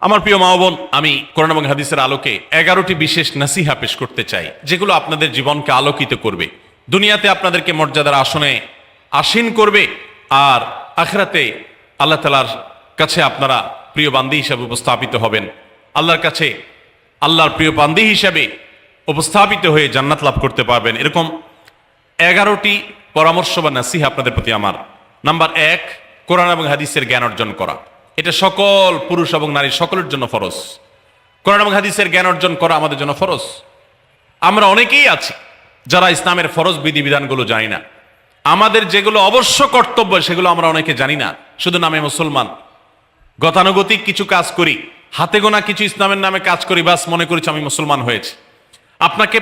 আমার প্রিয় মা ও বোন, আমি কোরআন এবং হাদিসের আলোকে 11টি বিশেষ নাসিহা পেশ করতে চাই, যেগুলো আপনাদের জীবনকে আলোকিত করবে, দুনিয়াতে আপনাদেরকে মর্যাদার আসনে আসীন করবে, আর আখিরাতে আল্লাহ তাআলার কাছে আপনারা প্রিয় বান্দী হিসাবে উপস্থাপিত হবেন। আল্লাহর কাছে আল্লাহর প্রিয় বান্দী হিসাবে উপস্থাপিত হয়ে জান্নাত লাভ করতে পারবেন। এরকম 11টি পরামর্শ বা নাসিহা আপনাদের প্রতি আমার। নাম্বার 1, কোরআন এবং হাদিসের জ্ঞান অর্জন করা। এটা সকল পুরুষ এবং নারী সকলের জন্য ফরজ। কোরআন এবং হাদিসের জ্ঞান অর্জন করা আমাদের জন্য ফরজ। আমরা অনেকেই আছি যারা ইসলামের ফরজ বিধিবিধানগুলো জানি না। আমাদের যেগুলো অবশ্য কর্তব্য সেগুলো আমরা অনেকে জানি না, শুধু নামে মুসলমান। গতানুগতিক কিছু কাজ করি, হাতে গোনা কিছু ইসলামের নামে কাজ করি, বাস মনে করেছি আমি মুসলমান হয়েছি। আপনাকে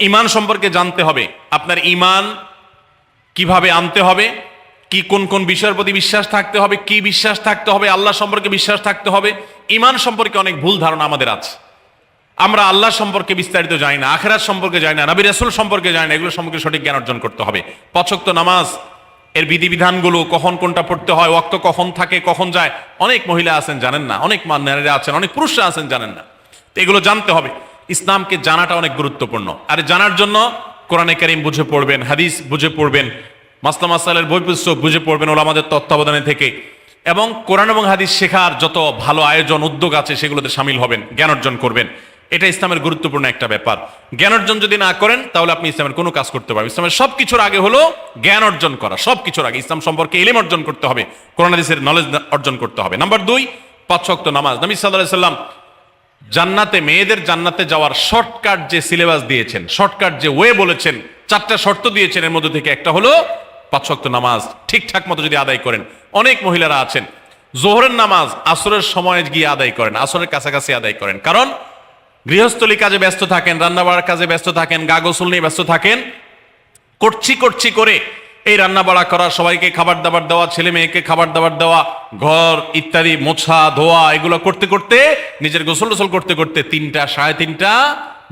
ঈমান সম্পর্কে জানতে হবে। আপনার ঈমান কিভাবে আনতে হবে, কি কোন কোন বিষয়ের প্রতি বিশ্বাস থাকতে হবে, কি বিশ্বাস থাকতে হবে, আল্লাহ সম্পর্কে বিশ্বাস থাকতে হবে। ঈমান সম্পর্কে অনেক ভুল ধারণা আমাদের আছে। আমরা আল্লাহ সম্পর্কে বিস্তারিত জানি না, আখিরাত সম্পর্কে জানি না, নবী রাসূল সম্পর্কে জানি না। এগুলো সম্পর্কে সঠিক জ্ঞান অর্জন করতে হবে। 5 ওয়াক্ত নামাজ এর বিধিবিধানগুলো, কখন কোনটা পড়তে হয়, ওয়াক্ত কখন থাকে কখন যায়, অনেক মহিলা আছেন জানেন না, অনেক নারীরা আছেন, অনেক পুরুষরা আছেন জানেন না। তো এগুলো জানতে হবে। ইসলামকে জানাটা অনেক গুরুত্বপূর্ণ। আর জানার জন্য কোরআনে কারীম বুঝে পড়বেন, হাদিস বুঝে পড়বেন, মাসলা মাসাইলের বই পুস্তক বুঝে পড়বেন ওলামাদের তত্ত্বাবধানে থেকে, এবং কোরআন এবং হাদিস শেখার যত ভালো আয়োজন উদ্যোগ আছে সেগুলোতে শামিল হবেন, জ্ঞান অর্জন করবেন। এটা ইসলামের গুরুত্বপূর্ণ একটা ব্যাপার। জ্ঞান অর্জন যদি না করেন তাহলে আপনি ইসলামের কোনো কাজ করতে পারবেন। ইসলামের সবকিছুর আগে হলো জ্ঞান অর্জন করা। সবকিছুর আগে ইসলাম সম্পর্কে ইলম অর্জন করতে হবে, কোরআন হাদিসের নলেজ অর্জন করতে হবে। নাম্বার 2, 5 ওয়াক্ত নামাজ। নবী সাল্লাল্লাহু আলাইহি সাল্লাম জান্নাতে, মেয়েদের জান্নাতে যাওয়ার শর্টকাট যে সিলেবাস দিয়েছেন, শর্টকাট যে ওয়ে বলেছেন, 4টা শর্ত দিয়েছেন। এর মধ্যে থেকে একটা হলো 5 ওয়াক্ত নামাজ ঠিকঠাক মতো যদি আদায় করেন। অনেক মহিলারা আছেন জোহরের নামাজ আসরের সময় গিয়ে আদায় করেন, আসরের কাছাকাছি আদায় করেন, কারণ গৃহস্থলী কাজে ব্যস্ত থাকেন, রান্নাবাড়ার কাজে ব্যস্ত থাকেন, গা গোসল নিয়ে ব্যস্ত থাকেন। করছি করে এই রান্নাবাড়া করা, সবাইকে খাবার দাবার দেওয়া, ছেলে মেয়েকে খাবার দাবার দেওয়া, ঘর ইত্যাদি মোছা ধোয়া, এগুলো করতে করতে, নিজের গোসল টোসল করতে করতে 3টা 3:30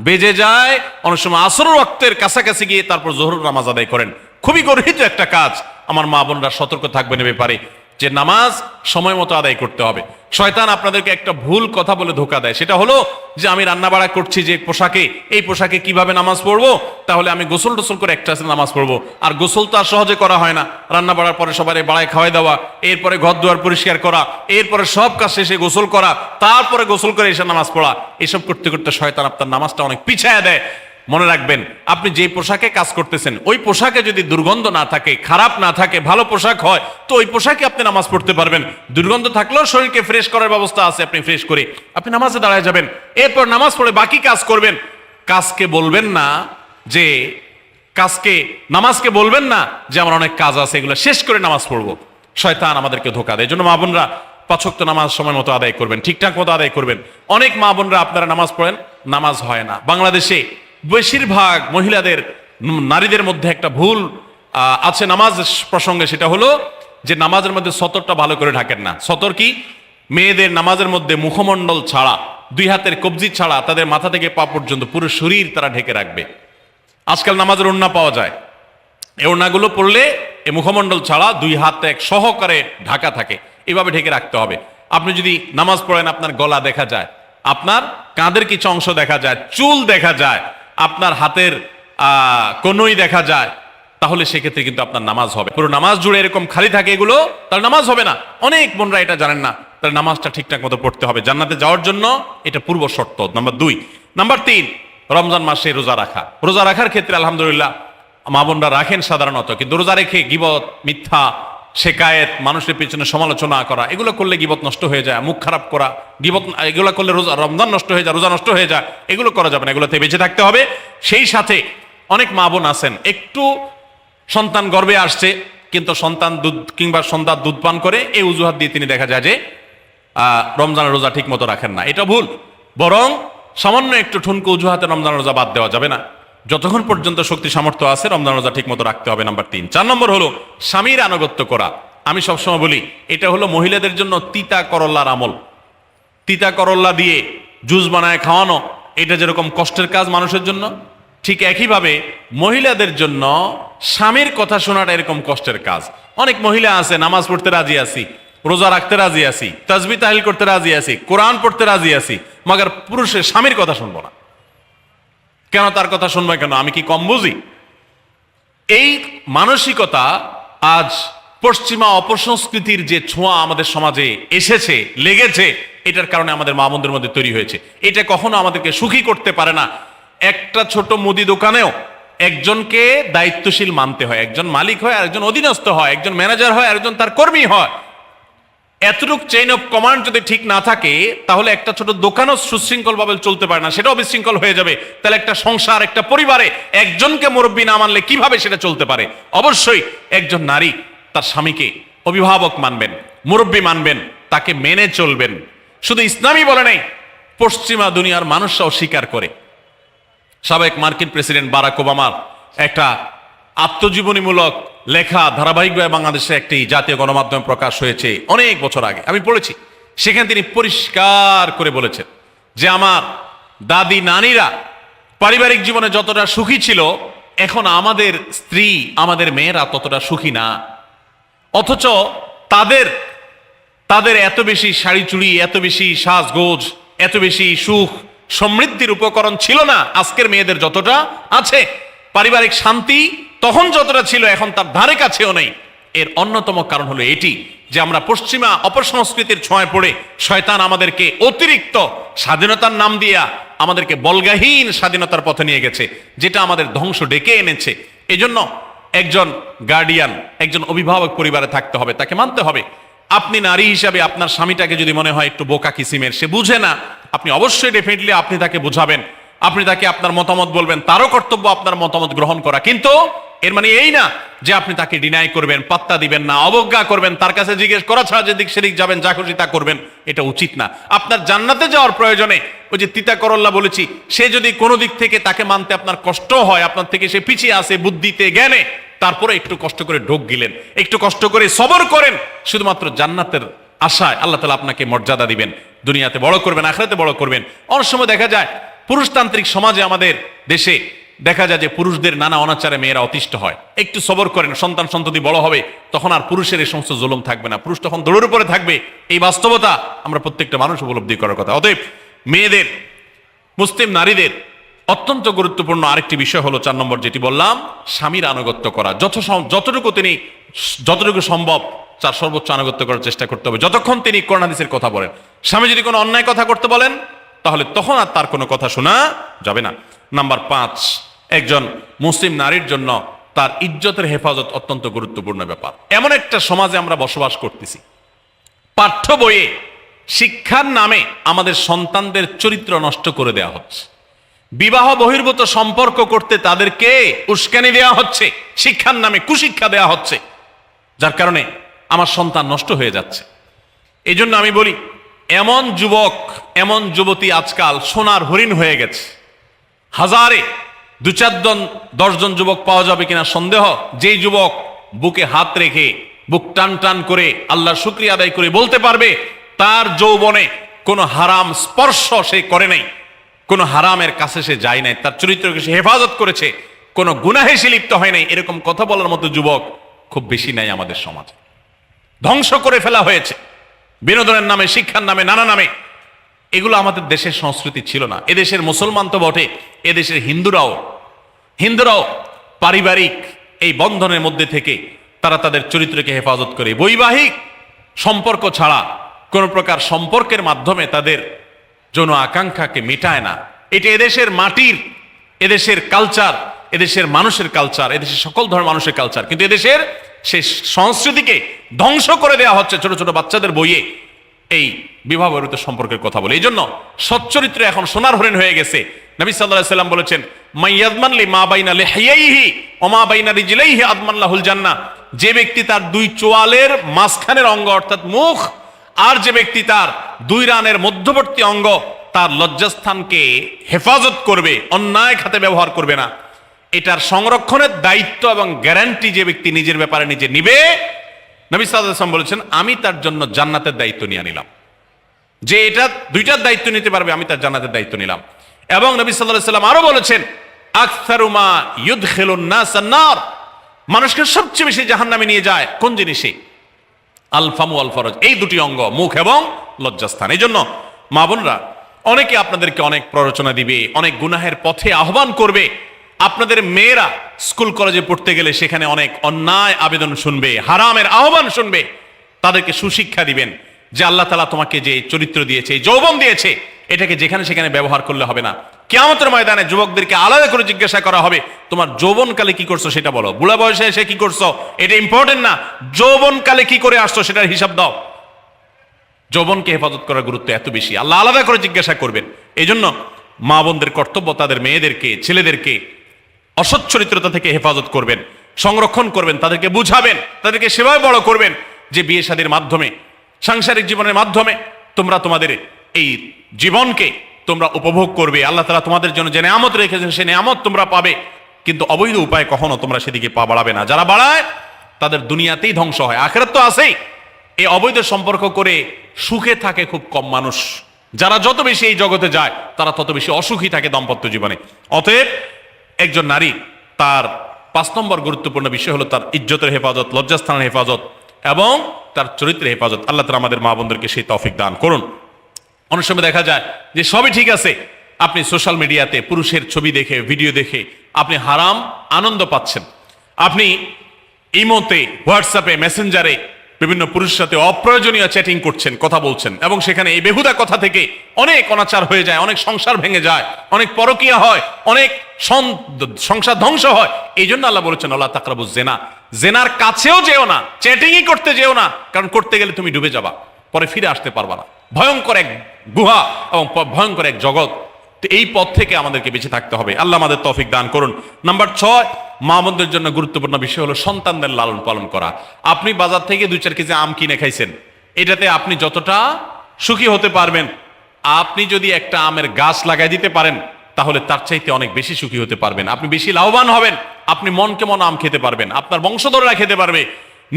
বেজে যায়। অনেক সময় আসর ওয়াক্তের কাছাকাছি গিয়ে তারপর জোহর নামাজ আদায় করেন। খুবই গর্হিত একটা কাজ। আমার মা বোনরা সতর্ক থাকবেন এ ব্যাপারে, যে নামাজ সময় মতো আদায় করতে হবে। শয়তান আপনাদেরকে একটা ভুল কথা বলে ধোঁকা দেয়, সেটা হলো যে আমি রান্না বাড়া করছি যে পোশাকে, এই পোশাকে কিভাবে নামাজ পড়বো, তাহলে আমি গোসল টোসল করে একটা নামাজ পড়বো। আর গোসল তো আর সহজে করা হয় না। রান্না বাড়ার পরে সবাই বাড়ায় খাওয়াই দেওয়া, এরপরে ঘর দুয়ার পরিষ্কার করা, এরপরে সব কাজ শেষে গোসল করা, তারপরে গোসল করে এসে নামাজ পড়া, এসব করতে করতে শয়তান আপনার নামাজটা অনেক পিছায়া দেয়। মনে রাখবেন, আপনি যে পোশাকে কাজ করতেছেন ওই পোশাকে যদি দুর্গন্ধ না থাকে, খারাপ না থাকে, ভালো পোশাক হয়, তো ওই পোশাকে আপনি নামাজ পড়তে পারবেন। দুর্গন্ধ থাকলেও শরীরকে ফ্রেশ করার ব্যবস্থা আছে, আপনি ফ্রেশ করে আপনি নামাজে দাঁড়ায় যাবেন। এরপর নামাজ পড়ে বাকি কাজ করবেন। কাজকে বলবেন না যে নামাজকে বলবেন না যে আমার অনেক কাজ আছে, এগুলো শেষ করে নামাজ পড়বো। শয়তান আমাদেরকে ধোঁকা দেয়। এই জন্য মা বোনরা 5 ওয়াক্ত নামাজ সময় মতো আদায় করবেন, ঠিকঠাক মতো আদায় করবেন। অনেক মা বোনরা আপনারা নামাজ পড়েন, নামাজ হয় না। বাংলাদেশে বেশিরভাগ মহিলাদের, নারীদের মধ্যে একটা ভুল আছে নামাজ প্রসঙ্গে, সেটা হলো যে নামাজের মধ্যে সতরটা ভালো করে ঢাকেন না। সতর কি? মেয়েদের নামাজের মধ্যে মুখমণ্ডল ছাড়া, 2 হাতের কবজি ছাড়া তাদের মাথা থেকে পা পর্যন্ত পুরো শরীর তারা ঢেকে রাখবে। আজকাল নামাজের ওড়না পাওয়া যায়, এই ওড়নাগুলো পড়লে এই মুখমণ্ডল ছাড়া 2 হাত এক সহকারে ঢাকা থাকে, এভাবে ঢেকে রাখতে হবে। আপনি যদি নামাজ পড়েন, আপনার গলা দেখা যায়, আপনার কাঁধের কিছু অংশ দেখা যায়, চুল দেখা যায়, আপনার হাতের কনুই দেখা যায়, তাহলে সেক্ষেত্রে কিন্তু আপনার নামাজ হবে। পুরো নামাজ জুড়ে এরকম খালি থাকে এগুলো, তার নামাজ হবে না। অনেক বোনরা এটা জানেন না, তার নামাজটা ঠিকঠাক মতো পড়তে হবে জান্নাতে যাওয়ার জন্য। এটা পূর্ব শর্ত নাম্বার 2। নাম্বার 3, রমজান মাসে রোজা রাখা। রোজা রাখার ক্ষেত্রে আলহামদুলিল্লাহ মা বোনরা রাখেন সাধারণত, কিন্তু রোজা রেখে গীবত, মিথ্যা, শেকায়েত, মানুষের পেছনে সমালোচনা করা, এগুলো করলে গীবত নষ্ট হয়ে যায়। মুখ খারাপ করা, গীবত, এগুলো করলে রমজান নষ্ট হয়ে যায়, রোজা নষ্ট হয়ে যায়। এগুলো করা যাবে না, এগুলোতে বেঁচে থাকতে হবে। সেই সাথে অনেক মা বোন আছেন, একটু সন্তান গর্ভে আসছে, কিন্তু সন্তান দুধ কিংবা সন্তান দুধ পান করে, এই অজুহাত দিয়ে তিনি দেখা যায় যে রমজানের রোজা ঠিক মতো রাখেন না। এটা ভুল। বরং সামান্য একটু ঠুনকো অজুহাতে রমজানের রোজা বাদ দেওয়া যাবে না। যতক্ষণ পর্যন্ত শক্তি সামর্থ্য আছে রমজান রোজা ঠিক মতো রাখতে হবে। নাম্বার 3। 4 নম্বর হলো স্বামীর আনুগত্য করা। আমি সবসময় বলি এটা হলো মহিলাদের জন্য তিতা করল্লার আমল। তিতা করল্লা দিয়ে জুস বানায় খাওয়ানো, এটা যেরকম কষ্টের কাজ মানুষের জন্য, ঠিক একইভাবে মহিলাদের জন্য স্বামীর কথা শোনাটা এরকম কষ্টের কাজ। অনেক মহিলা আছে নামাজ পড়তে রাজি আছি, রোজা রাখতে রাজি আছি, তাসবিহ তাহলিল করতে রাজি আছি, কোরআন পড়তে রাজি আছি, মগর পুরুষের স্বামীর কথা শুনবো না। কেন তার কথা শুনবো কেন? আমি কি কম বুঝি? এই মানসিকতা আজ পশ্চিমা অপসংস্কৃতির যে ছোঁয়া আমাদের সমাজে এসেছে, লেগেছে, এটার কারণে আমাদের মা বোনদের মধ্যে তৈরি হয়েছে। এটা কখনো আমাদেরকে সুখী করতে পারে না। একটা ছোট মুদি দোকানেও একজনকে দায়িত্বশীল মানতে হয়, একজন মালিক হয়, আরেকজন অধীনস্থ হয়, একজন ম্যানেজার হয়, আরেকজন তার কর্মী হয়। এতটুক চেইন অফ কমান্ড যদি ঠিক না থাকে, তাহলে একটা ছোট দোকানও সুশৃঙ্খল ভাবে চলতে পারে না, সেটাও বিশৃঙ্খল হয়ে যাবে। তাহলে একটা সংসার, একটা পরিবারে একজনকে মুরব্বী না মানলে কিভাবে সেটা চলতে পারে? অবশ্যই একজন নারী তার স্বামীকে অভিভাবক মানবেন, মুরব্বী মানবেন, তাকে মেনে চলবেন। শুধু ইসলামই বলে নাই, পশ্চিমা দুনিয়ার মানুষরাও স্বীকার করে। সাবেক মার্কিন প্রেসিডেন্ট বারাক ওবামার একটা আত্মজীবনীমূলক লেখা ধারাবাহিকভাবে বাংলাদেশে একটি জাতীয় গণমাধ্যমে প্রকাশ হয়েছে অনেক বছর আগে, আমি পড়েছি। সেখানে তিনি পরিষ্কার করে বলেছেন যে আমার দাদি নানীরা পারিবারিক জীবনে যতটা সুখী ছিল, এখন আমাদের স্ত্রী, আমাদের মেয়েরা ততটা সুখী না। অথচ তাদের তাদের এত বেশি শাড়ি চুড়ি, এত বেশি সাজগোজ, এত বেশি সুখ সমৃদ্ধির উপকরণ ছিল না আজকের মেয়েদের যতটা আছে। পারিবারিক শান্তি তখন যতটা ছিল, এখন তার ধারে কাছেও নেই। এর অন্যতম কারণ হলো এটি যে আমরা পশ্চিমা অপসংস্কৃতির ছোঁয়ায় পড়ে শয়তান আমাদেরকে অতিরিক্ত স্বাধীনতার নাম দিয়া আমাদেরকে বলগাহীন স্বাধীনতার পথে নিয়ে গেছে, যেটা আমাদের ধ্বংস ডেকে এনেছে। এজন্য একজন গার্ডিয়ান, একজন অভিভাবক পরিবারে থাকতে হবে, তাকে মানতে হবে। আপনি নারী হিসাবে আপনার স্বামীটাকে যদি মনে হয় একটু বোকা কিসিমের, সে বুঝে না, আপনি অবশ্যই ডেফিনেটলি আপনি তাকে বোঝাবেন, আপনি তাকে আপনার মতামত বলবেন, তারও কর্তব্য আপনার মতামত গ্রহণ করা। কিন্তু এর মানে এই না যে আপনি তাকে ডিনাই করবেন, পাত্তা দিবেন না, অবজ্ঞা করবেন, তার কাছে জিজ্ঞেস করা ছাড়া যেদিক সেদিক যাবেন, যা খুশি তা করবেন, এটা উচিত না। আপনার জান্নাতে যাওয়ার প্রয়োজনে ওই যে তিতা করল্লা বলেছি, সে যদি কোনো দিক থেকে তাকে মানতে আপনার কষ্ট হয়, আপনার থেকে সে পিছিয়ে আসে বুদ্ধিতে জ্ঞানে, তারপরে একটু কষ্ট করে ঢোক গিলেন, একটু কষ্ট করে সবর করেন, শুধুমাত্র জান্নাতের আশায় আল্লাহ তাআলা আপনাকে মর্যাদা দিবেন, দুনিয়াতে বড় করবেন, আখিরাতে বড় করবেন। অনেক সময় দেখা যায় পুরুষতান্ত্রিক সমাজে আমাদের দেশে দেখা যায় যে পুরুষদের নানা অনাচারে মেয়েরা অতিষ্ঠ হয়। একটু সবর করেন, সন্তান সন্ততি বড় হবে, তখন আর পুরুষের এই সমস্ত জুলুম থাকবে না, পুরুষ তখন দৌড়ের উপরে থাকবে। এই বাস্তবতা আমরা প্রত্যেকটা মানুষ উপলব্ধি করার কথা। অতএব মেয়েদের, মুসলিম নারীদের অত্যন্ত গুরুত্বপূর্ণ আরেকটি বিষয় হলো 4 নম্বর, যেটি বললাম, স্বামীর আনুগত্য করা। যতটুকু তিনি যতটুকু সম্ভব তার সর্বোচ্চ আনুগত্য করার চেষ্টা করতে হবে, যতক্ষণ তিনি কোরআন হাদিসের কথা বলেন। স্বামী যদি কোনো অন্যায় কথা করতে বলেন, তাহলে তখন আর তার কোনো কথা শোনা যাবে না। নাম্বার 5, একজন মুসলিম নারীর জন্য তার ইজ্জতের হেফাজত অত্যন্ত গুরুত্বপূর্ণ ব্যাপার। এমন একটা সমাজে আমরা বসবাস করতেছি, পাঠ্য বইয়ে শিক্ষার নামে আমাদের সন্তানদের চরিত্র নষ্ট করে দেওয়া হচ্ছে, বিবাহ বহির্ভূত সম্পর্ক করতে তাদেরকে উস্কানি দেওয়া হচ্ছে, শিক্ষার নামে কুশিক্ষা দেওয়া হচ্ছে, যার কারণে আমার সন্তান নষ্ট হয়ে যাচ্ছে। এই জন্য আমি বলি, এমন যুবক, এমন যুবতী আজকাল সোনার হরিণ হয়ে গেছে। হাজারে 2-4 জন 10 জন যুবক পাওয়া যাবে কিনা সন্দেহ, যেই যুবক বুকে হাত রেখে বুক টান টান করে আল্লাহর শুকরিয়া আদায় করে বলতে পারবে তার যৌবনে কোনো হারাম স্পর্শ সে করে নাই, কোনো হারামের কাছে সে যায় নাই, তার চরিত্রকে সে হেফাজত করেছে, কোনো গুনাহে সে লিপ্ত হয় নাই, এরকম কথা বলার মতো যুবক খুব বেশি নাই আমাদের সমাজে। ধ্বংস করে ফেলা হয়েছে বিনোদনের নামে, শিক্ষার নামে, নানা নামে। এগুলো আমাদের দেশের সংস্কৃতি ছিল না। এদেশের মুসলমান তো বটে, এদেশের হিন্দুরাও পারিবারিক এই বন্ধনের মধ্যে থেকে তারা তাদের চরিত্রকে হেফাজত করে, বৈবাহিক সম্পর্ক ছাড়া কোনো প্রকার সম্পর্কের মাধ্যমে তাদের যৌন আকাঙ্ক্ষাকে মেটায় না। এটা এদেশের মাটির, এদেশের কালচার, এদেশের মানুষের কালচার, এদেশের সকল ধরনের মানুষের কালচার, কিন্তু এদেশের সেই সংস্কৃতিকে ধ্বংস করে দেওয়া হচ্ছে ছোট ছোট বাচ্চাদের বইয়ে এই বিবাহ বহির্ভূত সম্পর্কের কথা বলে। এই জন্য সচ্চরিত্র এখন সোনার হরিণ হয়ে গেছে। নবী সাল্লাল্লাহু আলাইহি সাল্লাম বলেছেন, মাইয়াজমান লি মা বাইনা লিহিয়াইহি ওয়া মা বাইনা রিজলাইহি আদমান লাহুল জান্নাহ। যে ব্যক্তি তার 2 চোয়ালের মাঝখানের অঙ্গ অর্থাৎ মুখ, আর যে ব্যক্তি তার 2 রানের মধ্যবর্তী অঙ্গ, তার লজ্জাস্থানকে হেফাজত করবে, অন্যায় খাতে ব্যবহার করবে না, এটার সংরক্ষণের দায়িত্ব এবং গ্যারান্টি যে ব্যক্তি নিজের ব্যাপারে নিজে নিবে, নবী সাল্লাল্লাহু আলাইহি ওয়াসাল্লাম বলেছেন, আমি তার জন্য জান্নাতের দায়িত্ব নিয়ে নিলাম। যে এটা 2টার দায়িত্ব নিতে পারবে, আমি তার জান্নাতের দায়িত্ব নিলাম। এবং নবী সাল্লাল্লাহু আলাইহি ওয়াসাল্লাম আরো বলেছেন, আকসারু মা ইউদখিলুন নাস আন-নার, মানুষকে সবচেয়ে বেশি জাহান্নামে নিয়ে যায় কোন জিনিসে? আল ফামু আল ফরজ, এই দুটি অঙ্গ, মুখ এবং লজ্জাস্থান। এই জন্য মা বোনরা, অনেকে আপনাদেরকে অনেক প্ররোচনা দিবে, অনেক গুনাহের পথে আহ্বান করবে। আপনাদের মেয়েরা স্কুল কলেজে পড়তে গেলে সেখানে অনেক অন্যায় আবেদন শুনবে, হারামের আহ্বান শুনবে। তাদেরকে সুশিক্ষা দিবেন যে আল্লাহ তাআলা তোমাকে যে চরিত্র দিয়েছে, এই যৌবন দিয়েছে, এটাকে যেখানে সেখানে ব্যবহার করলে হবে না। কিয়ামতের ময়দানে যুবকদেরকে আলাদা করে জিজ্ঞাসা করা হবে, তোমার যৌবনকালে কি করছো সেটা বলো, বুড়া বয়সে এসে কি করছো এটা ইম্পর্টেন্ট না, যৌবনকালে কি করে আসছো সেটার হিসাব দাও। যৌবনকে হেফাজত করার গুরুত্ব এত বেশি, আল্লাহ আলাদা করে জিজ্ঞাসা করবেন। এই জন্য মা বোনদের কর্তব্য তাদের মেয়েদেরকে, ছেলেদেরকে অসৎ চরিত্রতা থেকে হেফাজত করবেন, সংরক্ষণ করবেন, তাদেরকে বুঝাবেন, তাদেরকে সেভাবে বড় করবেন যে বিয়ে শাদীর মাধ্যমে, সাংসারিক জীবনের মাধ্যমে তোমরা তোমাদের এই জীবনকে তোমরা উপভোগ করবে। আল্লাহ তাআলা তোমাদের জন্য যে নিয়ামত রেখেছেন সে নিয়ামত তোমরা পাবে, কিন্তু অবৈধ উপায়ে কখনো তোমরা সেদিকে পা বাড়াবে না। যারা বাড়ায় তাদের দুনিয়াতেই ধ্বংস হয়, আখিরাত তো আছেই। এই অবৈধ সম্পর্ক করে সুখে থাকে খুব কম মানুষ। যারা যত বেশি এই জগতে যায় তারা তত বেশি অসুখী থাকে দাম্পত্য জীবনে। অতএব একজন নারী, তার 5 নম্বর গুরুত্বপূর্ণ বিষয় হলো তার ইজ্জতের হেফাজত, লজ্জাস্থানের হেফাজত এবং তার চরিত্রের হেফাজত। আল্লাহ তাআলা আমাদের মা বোনদেরকে সেই তৌফিক দান করুন। অনেক সময় দেখা যায় যে সবই ঠিক আছে, আপনি সোশ্যাল মিডিয়াতে পুরুষের ছবি দেখে, ভিডিও দেখে আপনি হারাম আনন্দ পাচ্ছেন। আপনি ইমোতে, হোয়াটসঅ্যাপে, মেসেঞ্জারে বিভিন্ন পুরুষের সাথে অপ্রয়োজনীয় চ্যাটিং করছেন, কথা বলছেন, এবং সেখানে এই বেহুদা কথা থেকে অনেক অনাচার হয়ে যায়, অনেক সংসার ভেঙে যায়, অনেক পরকীয়া হয়, অনেক সংসার ধ্বংস হয়। এই জন্য আল্লাহ বলেছেন আল্লাহ তাকরাবুজ জেনা, জেনার কাছেও যেও না, চ্যাটিংই করতে যেও না, কারণ করতে গেলে তুমি ডুবে যাবা, পরে ফিরে আসতে পারবা না। ভয়ঙ্কর এক গুহা এবং ভয়ঙ্কর এক জগৎ। তো এই পথ থেকে আমাদেরকে বেঁচে থাকতে হবে। আল্লাহ আমাদের তৌফিক দান করুন। নাম্বার 6, মা বোনদের জন্য গুরুত্বপূর্ণ বিষয় হলো সন্তানদের লালন পালন করা। আপনি বাজার থেকে 2-4 কেজি আম কিনে খাইছেন, এটাতে আপনি যতটা সুখী হতে পারবেন, আপনি যদি একটা আমের গাছ লাগাই দিতে পারেন তাহলে তার চাইতে অনেক বেশি সুখী হতে পারবেন, আপনি বেশি লাভবান হবেন, আপনি মনকে মন আম খেতে পারবেন, আপনার বংশধররা খেতে পারবে।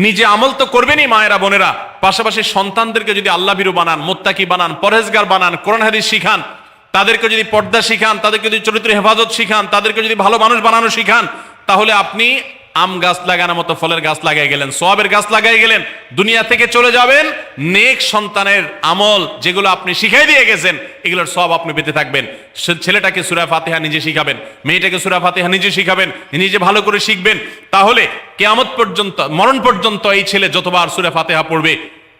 নিজে আমল তো করবেনই মায়েরা, বোনেরা, পাশাপাশি সন্তানদেরকে যদি আল্লাহ ভীরু বানান, মুত্তাকি বানান, পরহেজগার বানান, কোরআন হাদিস শিখান, তাদেরকে যদি পর্দা শিখান, তাদেরকে যদি চরিত্র হেফাজত শিখান, তাদেরকে যদি ভালো মানুষ বানানো শিখান, তাহলে আপনি আম গাছ লাগানোর মতো ফলের গাছ লাগাই গেলেন, সওয়াবের গাছ লাগাই গেলেন, দুনিয়া থেকে চলে যাবেন। নেক সন্তানের আমল যেগুলো আপনি শিখাই দিয়ে গেছেন, এগুলোর সওয়াব আপনি পেতে থাকবেন। ছেলেটাকে সূরা ফাতিহা নিজে শিখাবেন, মেয়েটাকে সূরা ফাতিহা নিজে শিখাবেন, নিজে ভালো করে শিখবেন, তাহলে কিয়ামত পর্যন্ত, মরণ পর্যন্ত এই ছেলে যতবার সূরা ফাতিহা পড়বে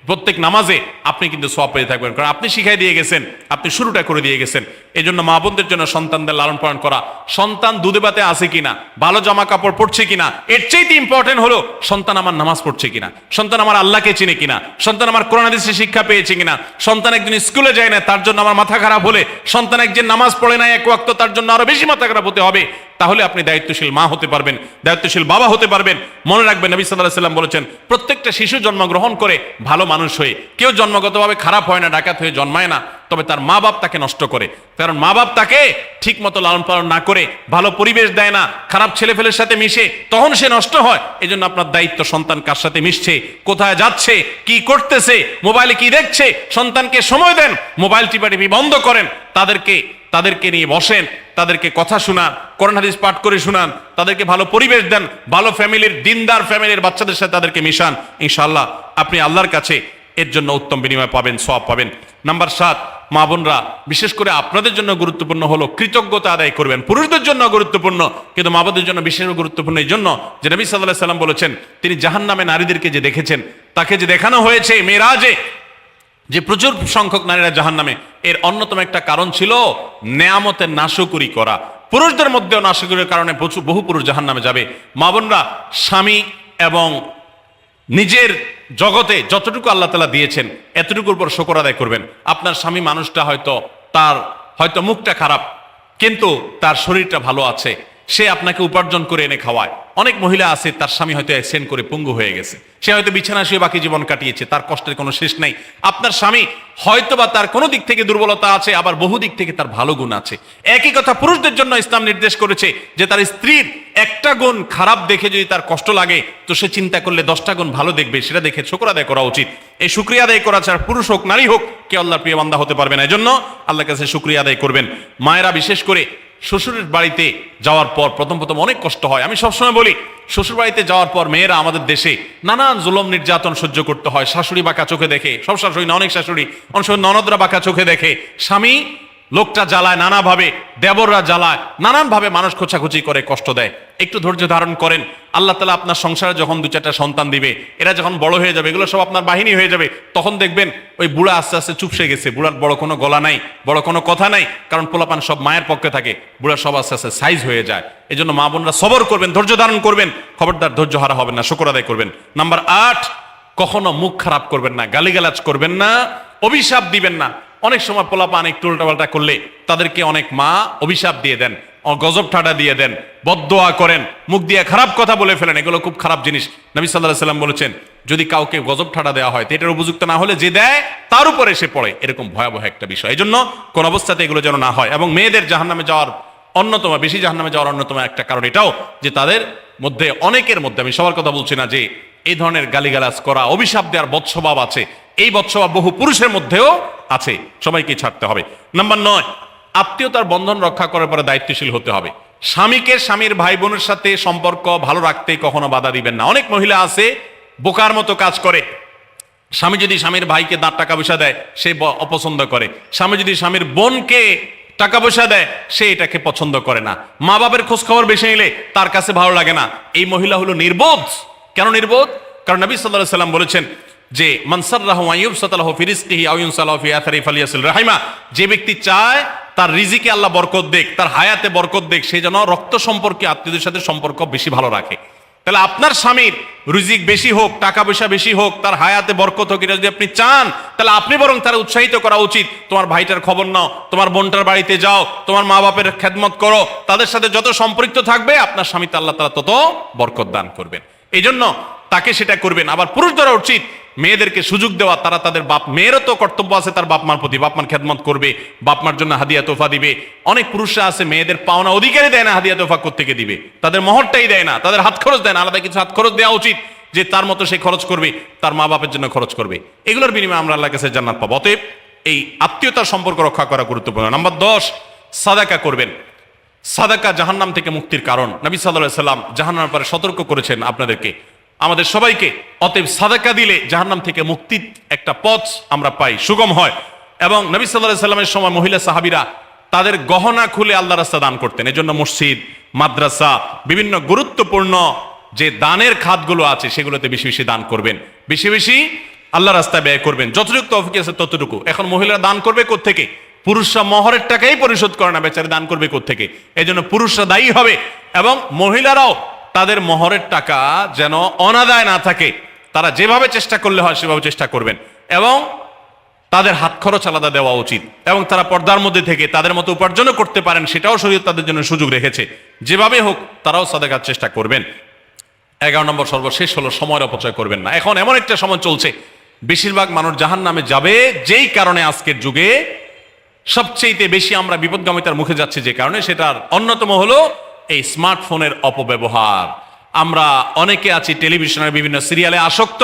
প্রত্যেক নামাজে আপনি কিন্তু সওয়াব পেয়ে থাকবেন, কারণ আপনি শিখাই দিয়ে গেছেন, আপনি শুরুটা করে দিয়ে গেছেন। এই জন্য মা বোনদের জন্য সন্তানদের লালন পালন করা, সন্তান দুধে ভাতে আছে কিনা, ভালো জামা কাপড় পরছে কিনা, এর চাইতে ইম্পর্টেন্ট হলো সন্তান আমার নামাজ পড়ছে কিনা, সন্তান আমার আল্লাহকে চিনে কিনা, সন্তান আমার কোরআন হাদিসের শিক্ষা পেয়েছে কিনা। সন্তান একদিন স্কুলে যায় না, তার জন্য আমার মাথা খারাপ হলে, সন্তান একদিন নামাজ পড়ে না এক ওয়াক্ত, তার জন্য আরো বেশি মাথা খারাপ হতে হবে। তাহলে আপনি দায়িত্বশীল মা হতে পারবেন, দায়িত্বশীল বাবা হতে পারবেন। মনে রাখবেন নবী সাল্লাল্লাহু আলাইহি ওয়াসাল্লাম বলেছেন, প্রত্যেকটা শিশু জন্মগ্রহণ করে ভালো মানুষ হয়ে, কেউ জন্মগতভাবে খারাপ হয় না, ডাকাত হয়ে জন্মায় না, তবে তার মা বাপ তাকে নষ্ট করে। কারণ মা বাপ তাকে ঠিক মতো লালন পালন না করে, ভালো পরিবেশ দেয় না, খারাপ ছেলেফেলের সাথে মিশে, তখন সে নষ্ট হয়। এই জন্য আপনার দায়িত্ব সন্তান কার সাথে মিশছে, কোথায় যাচ্ছে, কি করতেছে, মোবাইলে কি দেখছে, সন্তানকে সময় দেন, মোবাইল টিপাটিপি বন্ধ করেন, তাদেরকে নিয়ে বসেন, তাদেরকে কথা শোনান, কোরআন হাদিস পাঠ করে শোনান, তাদেরকে ভালো পরিবেশ দেন, ভালো ফ্যামিলির, দিনদার ফ্যামিলির বাচ্চাদের সাথে তাদেরকে মিশান। ইনশাআল্লাহ আপনি আল্লাহর কাছে এর জন্য উত্তম বিনিময় পাবেন, সওয়াব পাবেন। নাম্বার 7, মা বোনরা, বিশেষ করে আপনাদের জন্য গুরুত্বপূর্ণ হলো কৃতজ্ঞতা আদায় করবেন। পুরুষদের জন্য গুরুত্বপূর্ণ, কিন্তু মা বোনদের জন্য বিশেষ গুরুত্বপূর্ণ এই জন্য যে নবী সাল্লাল্লাহু আলাইহি ওয়াসাল্লাম বলেছেন, তিনি জাহান্নামে নারীদেরকে যে দেখেছেন, তাকে যে দেখানো হয়েছে মেরাজে, যে প্রচুর সংখ্যক নারীরা জাহান্নামে, এর অন্যতম একটা কারণ ছিল নেয়ামতের নাশকরি করা। পুরুষদের মধ্যেও নাশকরির কারণে বহু পুরুষ জাহান্নামে যাবে। মা বোনরা, স্বামী এবং নিজের জগতে যতটুকু আল্লাহ তাআলা দিয়েছেন এতটুকুর উপর শুকর আদায় করবেন। আপনার স্বামী মানুষটা হয়তো মুখটা খারাপ, কিন্তু তার শরীরটা ভালো আছে, সে আপনাকে উপার্জন করে এনে খাওয়ায়। অনেক মহিলা আছে, তার স্বামী হয়তো অ্যাক্সিডেন্ট করে পঙ্গু হয়ে গেছে, সে হয়তো বিছানা শুয়ে বাকি জীবন কাটিয়েছে, তার কষ্টের কোনো শেষ নাই। আপনার স্বামী হয়তো বা তার কোনো দিক থেকে দুর্বলতা আছে, আবার বহু দিক থেকে তার ভালো গুণ আছে। একই কথা পুরুষদের জন্য ইসলাম নির্দেশ করেছে যে তার স্ত্রীর একটা গুণ খারাপ দেখে যদি তার কষ্ট লাগে, তো সে চিন্তা করলে 10টা গুণ ভালো দেখবে, সেটা দেখে শুকর আদায় করা উচিত। এই শুকরিয়া আদায় করা ছাড়া পুরুষ হোক নারী হোক, কেউ আল্লাহর প্রিয় বান্দা হতে পারবে না। এজন্য আল্লাহর কাছে শুকরিয়া আদায় করবেন। মায়েরা বিশেষ করে শ্বশুরের বাড়িতে যাওয়ার পর প্রথম প্রথম অনেক কষ্ট হয়। আমি সবসময় বলি, শ্বশুর বাড়িতে যাওয়ার পর মেয়েরা আমাদের দেশে নানান জুলুম নির্যাতন সহ্য করতে হয়। শাশুড়ি বাঁকা চোখে দেখে, সব শাশুড়ি না, অনেক শাশুড়ি, অনেক সময় ননদরা বাঁকা চোখে দেখে, স্বামী লোকটা জ্বালায় নানাভাবে, দেবররা জ্বালায় নানানভাবে, মানুষ খোঁচাখুচি করে, কষ্ট দেয়। একটু ধৈর্য ধারণ করেন, আল্লাহ তাআলা আপনার সংসারে যখন 2-4টা সন্তান দিবে, এরা যখন বড় হয়ে যাবে, এগুলো সব আপনার বাহিনী হয়ে যাবে, তখন দেখবেন ওই বুড়া আস্তে আস্তে চুপসে গেছে, বুড়ার বড় কোনো গলা নাই, বড় কোনো কথা নাই, কারণ পোলাপান সব মায়ের পক্ষে থাকে, বুড়া সব আস্তে আস্তে সাইজ হয়ে যায়। এই জন্য মা বোনরা সবর করবেন, ধৈর্য ধারণ করবেন, খবরদার ধৈর্য হারা হবেন না, শুকর আদায় করবেন। নাম্বার 8, কখনো মুখ খারাপ করবেন না, গালিগালাজ করবেন না, অভিশাপ দিবেন না। অনেক সময় পোলাপান একটু উল্টাপাল্টা করলে তাদেরকে অনেক মা অভিশাপ দিয়ে দেন, গজব ঠাডা দিয়ে দেন, বদদোয়া করেন, মুখ দিয়ে খারাপ কথা বলে ফেলেন। এগুলো খুব খারাপ জিনিস। নবী সাল্লাল্লাহু আলাইহি সাল্লাম বলেছেন, যদি কাউকে গজব ঠাডা দেওয়া হয় তো এটার উপযুক্ত না হলে যে দেয় তার উপরে এসে পড়ে, এরকম ভয়াবহ একটা বিষয়। এই জন্য কোন অবস্থাতে এগুলো যেন না হয়। এবং মেয়েদের জাহান্নামে যাওয়ার অন্যতম, বেশি জাহান্নামে যাওয়ার অন্যতম একটা কারণ এটাও যে তাদের মধ্যে, অনেকের মধ্যে, আমি সবার কথা বলছি না, যে এই ধরনের গালিগালাজ করা, অভিশাপ দেওয়ার বদস্বভাব আছে। এই বদস্বভাব বহু পুরুষের মধ্যেও আছে, সবাইকে ছাড়তে হবে। নাম্বার 9, আত্মীয়তার বন্ধন রক্ষা করার পরে দায়িত্বশীল হতে হবে। স্বামীকে স্বামীর ভাই বোনের সাথে সম্পর্ক ভালো রাখতে কখনো বাধা দিবেন না। অনেক মহিলা আছে বোকার মতো কাজ করে। স্বামী যদি স্বামীর ভাইকে টাকা পয়সা দেয়, সে অপছন্দ করে। স্বামী যদি স্বামীর বোনকে টাকা পয়সা দেয়, সে এটাকে পছন্দ করে না। মা বাবার খোঁজ খবর বেশি নিলে তার কাছে ভালো লাগে না। এই মহিলা হলো নির্বোধ। কেন নির্বোধ? কারণ নবী সাল্লাল্লাহু আলাইহি সাল্লাম বলেছেন যে মান সাররাহু আন ইউবসাতালাহু ফি রিজকিহি আও ইউনসালাহু ফি আথারি ফালিয়াসিল রাহিমা, যে ব্যক্তি চায় তার রিজিকে আল্লাহ বরকত দেখ, তার হায়াতে বরকত দেখ, সে যেন রক্ত সম্পর্কে আত্মীয়দের সাথে সম্পর্ক বেশি ভালো রাখে। তাহলে আপনার স্বামীর রিজিক বেশি হোক, টাকা পয়সা বেশি হোক, তার হায়াতে বরকত হোক, এটা যদি আপনি চান, তাহলে আপনি বরং তারা উৎসাহিত করা উচিত। তোমার ভাইটার খবর নাও, তোমার বোনটার বাড়িতে যাও, তোমার মা বাপের খেদমত করো, তাদের সাথে যত সম্পৃক্ত থাকবে আপনার স্বামীতে আল্লাহ তাআলা তত বরকত দান করবেন। এই জন্য তাকে সেটা করবেন। আবার পুরুষদেরও উচিত মেয়েদেরকে সুযোগ দেওয়া। তারা তাদের বাপ, মেয়েরও তো কর্তব্য আছে তার বাপ মার প্রতি, বাপ মার খেদমত করবে, বাপ মার জন্য হাদিয়া তোফা দিবে। অনেক পুরুষরা আছে মেয়েদের পাওনা অধিকারই দেয় না, হাদিয়া তোফা কোত্থেকে দিবে, তাদের মহরটাই দেয় না, তাদের হাত খরচ দেয় না। আলাদা কিছু হাত খরচ দেওয়া উচিত, যে তার মতো সে খরচ করবে, তার মা বাপের জন্য খরচ করবে। এগুলোর বিনিময়ে আমরা আল্লাহর কাছে জান্নাত পাবো। অতএব এই আত্মীয়তার সম্পর্ক রক্ষা করা গুরুত্বপূর্ণ। নাম্বার 10, সাদাকা করবেন। সাদাকা জাহান্নাম থেকে মুক্তির কারণ। নবী সাল্লাল্লাহু আলাইহি সাল্লাম জাহান্নামের ব্যাপারে সতর্ক করেছেন আপনাদেরকে, আমাদের সবাইকে। অতএব সাদাকা দিলে জাহান্নাম থেকে মুক্তির একটা পথ আমরা পাই, সুগম হয়। এবং নবী সাল্লাল্লাহু আলাইহি সাল্লামের সময় মহিলা সাহাবীরা তাদের গহনা খুলে আল্লাহর রাস্তায় দান করতেন। এজন্য মসজিদ, মাদ্রাসা, বিভিন্ন গুরুত্বপূর্ণ যে দানের খাতগুলো আছে সেগুলোতে বেশি বেশি দান করবেন, বেশি বেশি আল্লাহর রাস্তায় ব্যয় করবেন, যতটুকু তৌফিক আছে ততটুকু। এখন মহিলারা দান করবে কোত্থেকে? পুরুষরা মহরের টাকাই পরিশোধ করে না, বেচারে দান করবে কোত্থেকে? এই জন্য পুরুষরা দায়ী হবে। এবং মহিলারাও তাদের মহরের টাকা যেন অনাদায় না থাকে, তারা যেভাবে চেষ্টা করলে হয় সেভাবে চেষ্টা করবেন। এবং তাদের হাত খরচ আলাদা দেওয়া উচিত, এবং তারা পর্দার মধ্যে থেকে তাদের মতো উপার্জনও করতে পারেন, সেটাও শরীয়ত তাদের জন্য সুযোগ রেখেছে। যেভাবে হোক তারাও সাদাকার চেষ্টা করবেন। 11 নম্বর সর্বশেষ হলো সময়ের অপচয় করবেন না। এখন এমন একটা সময় চলছে, বেশিরভাগ মানুষ জাহান্নামে যাবে যেই কারণে, আজকের যুগে সবচেয়ে বেশি আমরা বিপদগামিতার মুখে যাচ্ছি যে কারণে, সেটার অন্যতম হলো এই স্মার্টফোনের অপব্যবহার। আমরা অনেকে আছি টেলিভিশনের বিভিন্ন সিরিয়ালে আসক্ত,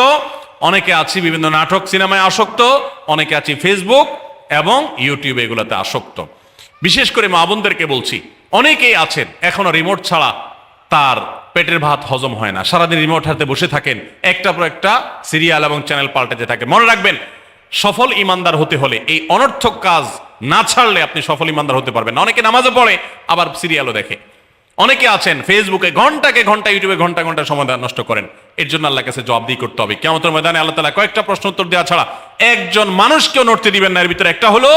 অনেকে আছি বিভিন্ন নাটক সিনেমায় আসক্ত, অনেকে আছি ফেসবুক এবং ইউটিউব এগুলোতে আসক্ত। বিশেষ করে মা বোনদেরকে বলছি, অনেকেই আছেন এখনো রিমোট ছাড়া তার পেটের ভাত হজম হয় না, সারাদিন রিমোট হাতে বসে থাকেন, একটা পর একটা সিরিয়াল এবং চ্যানেল পাল্টাতে থাকে। মনে রাখবেন, সফল ইমানদার হতে হলে এই অনর্থক কাজ না ছাড়লে আপনি সফল ইমানদার হতে পারবেন না। অনেকে নামাজও পড়ে আবার সিরিয়ালও দেখে, অনেকে আছেন ফেসবুকে ঘন্টাকে ঘন্টা, ইউটিউবে ঘন্টা ঘন্টা সময় নষ্ট করেন। এর জন্য আল্লাহর কাছে জবাবদিহি করতে হবে। কিয়ামতের ময়দানে আল্লাহ তাআলা কয়েকটা প্রশ্ন উত্তর দেওয়া ছাড়া একজন মানুষকেও নড়তে দিবেন না। এর ভিতরে একটা হলো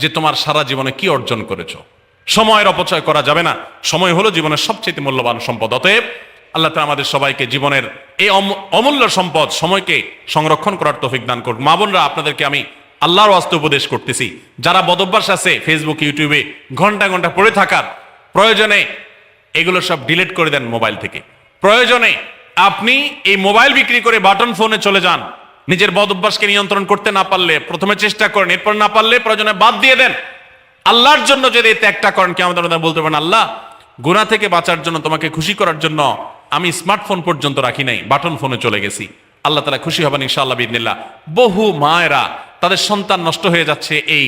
যে তোমার সারা জীবনে কি অর্জন করেছো। সময়ের অপচয় করা যাবে না। সময় হলো জীবনের সবচেয়ে মূল্যবান সম্পদ। অতএব আল্লাহ তাআলা আমাদের সবাইকে জীবনের এই অমূল্য সম্পদ সময়কে সংরক্ষণ করার তৌফিক দান করুন। মা বোনরা, আপনাদেরকে আমি আল্লাহর ওয়াস্তে উপদেশ করতেছি, যারা বদভ্যাস আছে ফেসবুক ইউটিউবে ঘন্টা ঘন্টা পড়ে থাকার, প্রয়োজনে এগুলো সব ডিলিট করে দেন মোবাইল থেকে। প্রয়োজনে আপনি এই মোবাইল বিক্রি করে বাটন ফোনে চলে যান। নিজের বদভ্যাসকে নিয়ন্ত্রণ করতে না পারলে প্রথমে চেষ্টা করেন, এরপর না পারলে প্রয়োজনে বাদ দিয়ে দেন। আল্লাহর জন্য যদি এই ত্যাগটা করেন, কি আমাদের বলতে পারেন, আল্লাহ গুনাহ থেকে বাঁচার জন্য, তোমাকে খুশি করার জন্য আমি স্মার্টফোন পর্যন্ত রাখি নাই, বাটন ফোনে চলে গেছি। আল্লাহ তাআলা খুশি হবেন ইনশাআল্লাহ বিইذنিল্লাহ। বহু মায়েরা তাদের সন্তান নষ্ট হয়ে যাচ্ছে এই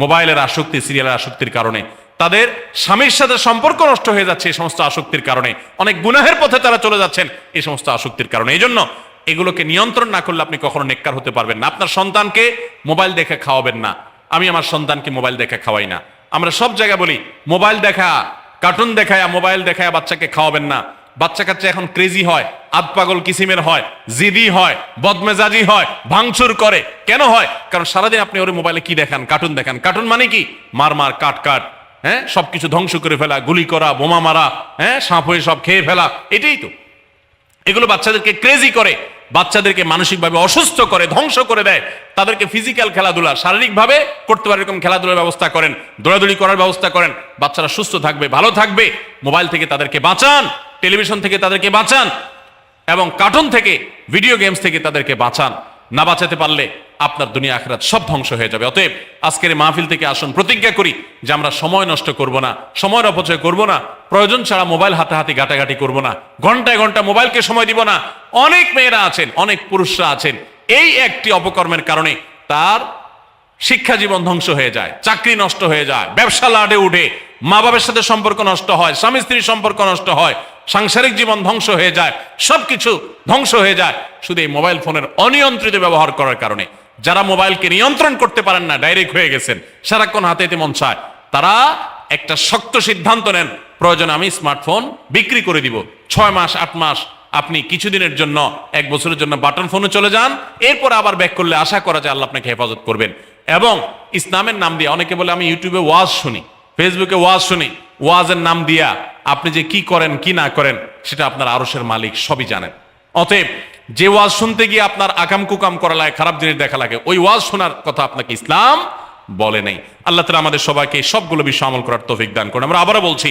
মোবাইলের আসক্তি, সিরিয়ালের আসক্তির কারণে। তাদের স্বামীর সাথে সম্পর্ক নষ্ট হয়ে যাচ্ছে এই সমস্ত আসক্তির কারণে, অনেক গুনাহের পথে তারা চলে যাচ্ছেন এই সমস্ত আসক্তির কারণে। এই জন্য এগুলোকে নিয়ন্ত্রণ না করলে আপনি কখনো নেককার হতে পারবেন না। আপনার সন্তানকে মোবাইল দেখে খাওয়াবেন না। আমি আমার সন্তানকে মোবাইল দেখে খাওয়াই না। আমরা সব জায়গায় বলি মোবাইল দেখা, কার্টুন দেখায়, মোবাইল দেখায় বাচ্চাকে খাওয়াবেন না। বাচ্চা কাচ্চা এখন ক্রেজি হয়, আধপাগল কিসিমের হয়, জিদি হয়, বদমেজাজি হয়, ভাঙচুর করে। কেন হয়? কারণ সারাদিন আপনি ওর মোবাইলে কি দেখান? কার্টুন দেখান। কার্টুন মানে কি? মার মার, কাট কাট, হ্যাঁ, সবকিছু ধ্বংস করে ফেলা, গুলি করা, বোমা মারা, হ্যাঁ, সাপ হয়ে সব খেয়ে ফেলা, এটাই তো। এগুলো বাচ্চাদেরকে ক্রেজি করে, বাচ্চাদেরকে মানসিকভাবে অসুস্থ করে, ধ্বংস করে দেয়। তাদেরকে ফিজিক্যাল খেলাধুলা, শারীরিকভাবে করতে পারে এরকম খেলাধুলার ব্যবস্থা করেন, দৌড়াদৌড়ি করার ব্যবস্থা করেন। বাচ্চারা সুস্থ থাকবে, ভালো থাকবে। মোবাইল থেকে তাদেরকে বাঁচান, টেলিভিশন থেকে তাদেরকে বাঁচান, এবং কার্টুন থেকে, ভিডিও গেমস থেকে তাদেরকে বাঁচান। না বাঁচাতে পারলে আপনার দুনিয়া আখিরাত সব ধ্বংস হয়ে যাবে। অতএব আজকের মাহফিল থেকে আসুন, প্রতিজ্ঞা করি যে আমরা সময় নষ্ট করব না, সময়ের অপচয় করব না, প্রয়োজন ছাড়া মোবাইল হাতাহাতি ঘাটাঘাটি করব না, ঘন্টায় ঘন্টা মোবাইলকে সময় দিব না। অনেক মেয়েরা আছেন, অনেক পুরুষরা আছেন, এই একটি অপকর্মের কারণে তার শিক্ষা জীবন ধ্বংস হয়ে যায়, চাকরি নষ্ট হয়ে যায়, ব্যবসা লাডে উঠে, মা বাবার সাথে সম্পর্ক নষ্ট হয়, স্বামী স্ত্রীর সম্পর্ক নষ্ট হয়, সাংসারিক জীবন ধ্বংস হয়ে যায়, সবকিছু ধ্বংস হয়ে যায় শুধু এই মোবাইল ফোনের অনিয়ন্ত্রিত ব্যবহার করার কারণে। যারা মোবাইলকে নিয়ন্ত্রণ করতে পারেন না, ডাইরেক্ট হয়ে গেছেন, সারাক্ষণ হাতে হাতে মন চায়, তারা একটা শক্ত সিদ্ধান্ত নেন, প্রয়োজনে আমি স্মার্টফোন বিক্রি করে দিব। 6 মাস 8 মাস আপনি কিছুদিনের জন্য, 1 বছরের জন্য বাটন ফোনে চলে যান, এরপর আবার ব্যাক করলে আশা করা যায় আল্লাহ আপনাকে হেফাজত করবেন। এবং ইসলামের নাম দিয়ে, অনেকে বলে আমি ইউটিউবে ওয়াজ শুনি, ফেসবুকে ওয়াজ শুনি, ওয়াজের নাম দিয়া আপনি যে কি করেন কি না করেন সেটা আপনার আরশের মালিক সবই জানেন। অতএব যে ওয়াজ শুনতে গিয়ে আপনার আকাম কুকাম করা লাগে, খারাপ জিনিস দেখা লাগে, ওই ওয়াজ শোনার কথা আপনাকে ইসলাম বলে নেই। আল্লাহ তাআলা আমাদের সবাইকে সবগুলো বিষয় আমল করার তৌফিক দান করুন। আমরা আবারও বলছি,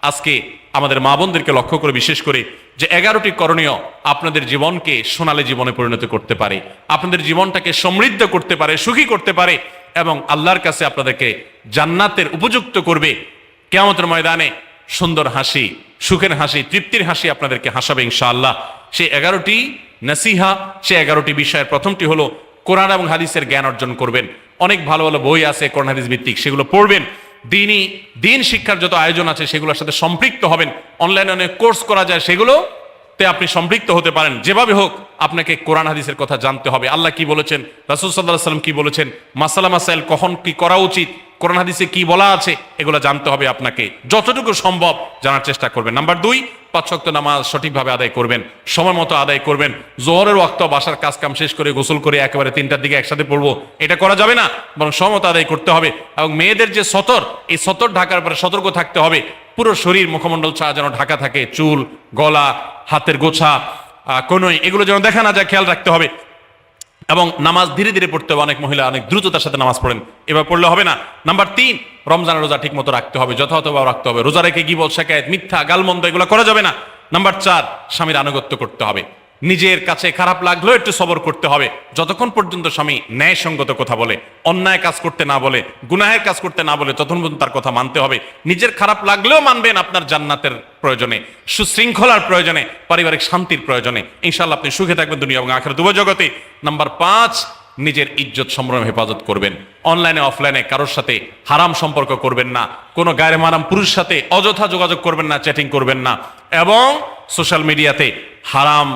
আজকে আমাদের মা বোনদেরকে লক্ষ্য করে বিশেষ করে যে 11টি করণীয় আপনাদের জীবনকে সোনালী জীবনে পরিণত করতে পারে, আপনাদের জীবনটাকে সমৃদ্ধ করতে পারে, সুখী করতে পারে, এবং আল্লাহর কাছে আপনাদেরকে জান্নাতের উপযুক্ত করবে। কিয়ামতের ময়দানে সুন্দর হাসি, সুখের হাসি, তৃপ্তির হাসি আপনাদেরকে হাসাবে ইনশাআল্লাহ। সেই 11টি নসিহা, সেই 11টি বিষয়ের প্রথমটি হলো কোরআন এবং হাদিসের জ্ঞান অর্জন করবেন। অনেক ভালো ভালো বই আছে কোরআন হাদিস ভিত্তিক, সেগুলো পড়বেন। দিন শিক্ষার যত আয়োজন আছে সেগুলোর সাথে সম্পৃক্ত হবেন। অনলাইনে অনেক কোর্স করা যায়, সেগুলোতে আপনি সম্পৃক্ত হতে পারেন। যেভাবে হোক আপনাকে কোরআন হাদিসের কথা জানতে হবে। আল্লাহ কি বলেছেন, রাসূল সাল্লাল্লাহু আলাইহি ওয়াসাল্লাম কি বলেছেন, মাসালা মাসাইল কখন কি করা উচিত, কোরআন হাদিসে কি বলা আছে, এগুলো জানতে হবে আপনাকে। যতটুকু সম্ভব জানার চেষ্টা করবেন। নাম্বার 2, 5 ওয়াক্ত নামাজ সঠিকভাবে আদায় করবেন, সময় মতো আদায় করবেন। জোহরের ওয়াক্ত বাসার কাজ কাম শেষ করে গোসল করে একেবারে 3টার দিকে একসাথে পড়বো, এটা করা যাবে না, বরং সময় মতো আদায় করতে হবে। এবং মেয়েদের যে সতর, এই সতর ঢাকার পরে সতর্ক থাকতে হবে। পুরো শরীর মুখমণ্ডল ছাড়া যেন ঢাকা থাকে, চুল, গলা, হাতের গোছা, কনুই, এগুলো যেন দেখা না যায়, খেয়াল রাখতে হবে। এবং নামাজ ধীরে ধীরে পড়তে হবে। অনেক মহিলা অনেক দ্রুততার সাথে নামাজ পড়েন, এবার পড়লে হবে না। নাম্বার 3, রমজানের রোজা ঠিক মতো রাখতে হবে, যথাযথভাবে রাখতে হবে। রোজা রেখে গীবত, শিকায়েত, মিথ্যা, গালমন্দ এগুলো করা যাবে না। নাম্বার 4, স্বামীর আনুগত্য করতে হবে। নিজের কাছে খারাপ লাগলেও একটু সবর করতে হবে, যতক্ষণ পর্যন্ত স্বামী ন্যায়সঙ্গত কথা বলে, অন্যায় কাজ করতে না বলে, গুনাহের কাজ করতে না বলে, ততক্ষণ পর্যন্ত তার কথা মানতে হবে। নিজের খারাপ লাগলেও মানবেন, আপনার জান্নাতের প্রয়োজনে, সুশৃঙ্খলার প্রয়োজনে, পারিবারিক শান্তির প্রয়োজনে। ইনশাআল্লাহ আপনি সুখে থাকবেন দুনিয়া এবং আখিরাত উভয় জগতে। নাম্বার 5, নিজের ইজ্জত সম্ভ্রম হেফাজত করবেন। অনলাইনে অফলাইনে কারোর সাথে হারাম সম্পর্ক করবেন না, কোনো গায়রে মারাম পুরুষের সাথে অযথা যোগাযোগ করবেন না, চ্যাটিং করবেন না, এবং সোশ্যাল মিডিয়াতে হারাম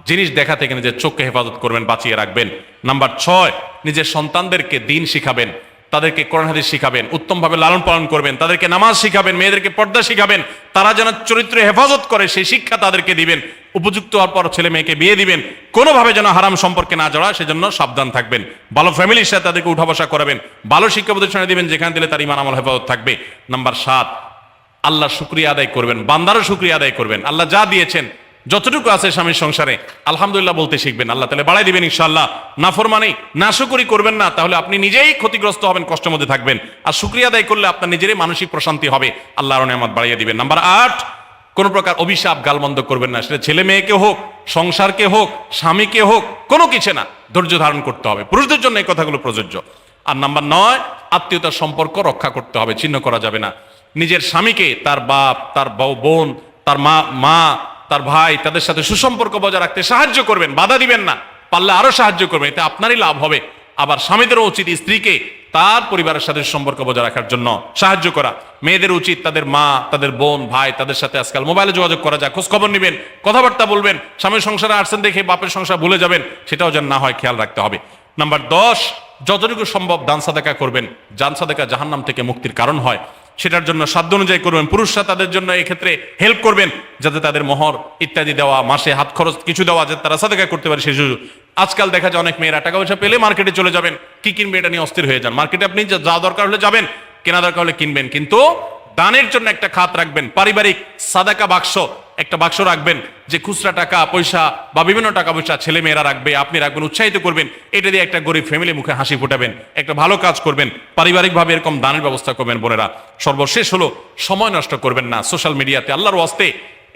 জিনিস দেখা থেকে নিজের চোখকে হেফাজত করবেন, বাঁচিয়ে রাখবেন। নাম্বার 6, নিজের সন্তানদেরকে দিন শিখাবেন, তাদেরকে কোরআন হাদিস শিখাবেন, উত্তমভাবে লালন পালন করবেন, তাদেরকে নামাজ শিখাবেন, মেয়েদেরকে পর্দা শিখাবেন, তারা যেন চরিত্রে হেফাজত করে সেই শিক্ষা তাদেরকে দিবেন। উপযুক্ত হওয়ার পর ছেলে মেয়েকে বিয়ে দিবেন, কোনোভাবে যেন হারাম সম্পর্কে না জড়ায় সেজন্য সাবধান থাকবেন। ভালো ফ্যামিলির সাথে তাদেরকে উঠা বসা করাবেন, ভালো শিক্ষা প্রতিষ্ঠানে দিবেন যেখানে দিলে তার ঈমান আমল হেফাজত থাকবে। নাম্বার 7, আল্লাহর শুকরিয়া আদায় করবেন, বান্দারও শুকরিয়া আদায় করবেন। আল্লাহ যা দিয়েছেন, যতটুকু আছে স্বামীর সংসারে আলহামদুলিল্লাহ বলতে শিখবেন, আল্লাহ তাআলা বাড়াই দিবেন ইনশাআল্লাহ। নাফরমানি, নাশুকরি করবেন না, তাহলে আপনি নিজেই ক্ষতিগ্রস্ত হবেন, কষ্টের মধ্যে থাকবেন। আর শুকরিয়া আদায় করলে আপনার নিজেরই মানসিক প্রশান্তি হবে, আল্লাহর নিয়ামত বাড়িয়ে দিবেন। নাম্বার 8, কোন প্রকার অভিশাপ গালমন্দ করবেন না, সেটা ছেলে মেয়েকে হোক, সংসারকে হোক, স্বামীকে হোক, কোনো কিছু না, ধৈর্য ধারণ করতে হবে। পুরুষদের জন্য এই কথাগুলো প্রযোজ্য। আর নাম্বার 9, আত্মীয়তার সম্পর্ক রক্ষা করতে হবে, ছিন্ন করা যাবে না। নিজের স্বামীকে তার বাপ, তার বোন, তার মা, তার ভাই, তাদের সাথে সুসম্পর্ক বজায় রাখতে সাহায্য করবেন, বাধা দিবেন না, পারলে আরো সাহায্য করবেন, এতে আপনারই লাভ হবে। আবার স্বামীদেরও উচিত স্ত্রীকে তার পরিবারের সাথে সম্পর্ক বজায় রাখার জন্য সাহায্য করা। মেয়েদের উচিত তাদের মা, তাদের বোন, ভাই, তাদের সাথে আজকাল মোবাইলে যোগাযোগ করা যায়, খোঁজ খবর নেবেন, কথাবার্তা বলবেন। স্বামীর সংসারে আসছেন দেখে বাপের সংসার ভুলে যাবেন, সেটাও যেন না হয় খেয়াল রাখতে হবে। নাম্বার 10, যতটুকু সম্ভব দান সাদাকা করবেন। দান সাদাকা জাহান্নাম থেকে মুক্তির কারণ হয়, সেটার জন্য সাধ্য অনুযায়ী করবেন। পুরুষরা তাদের জন্য এক্ষেত্রে হেল্প করবেন, যাতে তাদের মোহর ইত্যাদি দেওয়া, মাসে হাত খরচ কিছু দেওয়া, যাতে তারা সাদাকা করতে পারে সেই সুযোগ। আজকাল দেখা যায় অনেক মেয়েরা টাকা পয়সা পেলে মার্কেটে চলে যাবেন, কি কিনবে এটা নিয়ে অস্থির হয়ে যান। মার্কেটে আপনি যা দরকার হলে যাবেন, কেনা দরকার হলে কিনবেন, কিন্তু দানের জন্য একটা খাত রাখবেন। পারিবারিক সাদাকা বাক্স, একটা বাক্স রাখবেন, যে খুচরা টাকা পয়সা বা বিভিন্ন টাকা পয়সা ছেলে মেয়েরা রাখবে, আপনি রাখবেন, উৎসাহিত করবেন। এটা দিয়ে একটা গরিব ফ্যামিলি মুখে হাসি ফোটাবেন, একটা ভালো কাজ করবেন। পারিবারিকভাবে এরকম দানের ব্যবস্থা করবেন বোনেরা। সর্বশেষ হলো, সময় নষ্ট করবেন না সোশ্যাল মিডিয়াতে। আল্লাহর ওয়াস্তে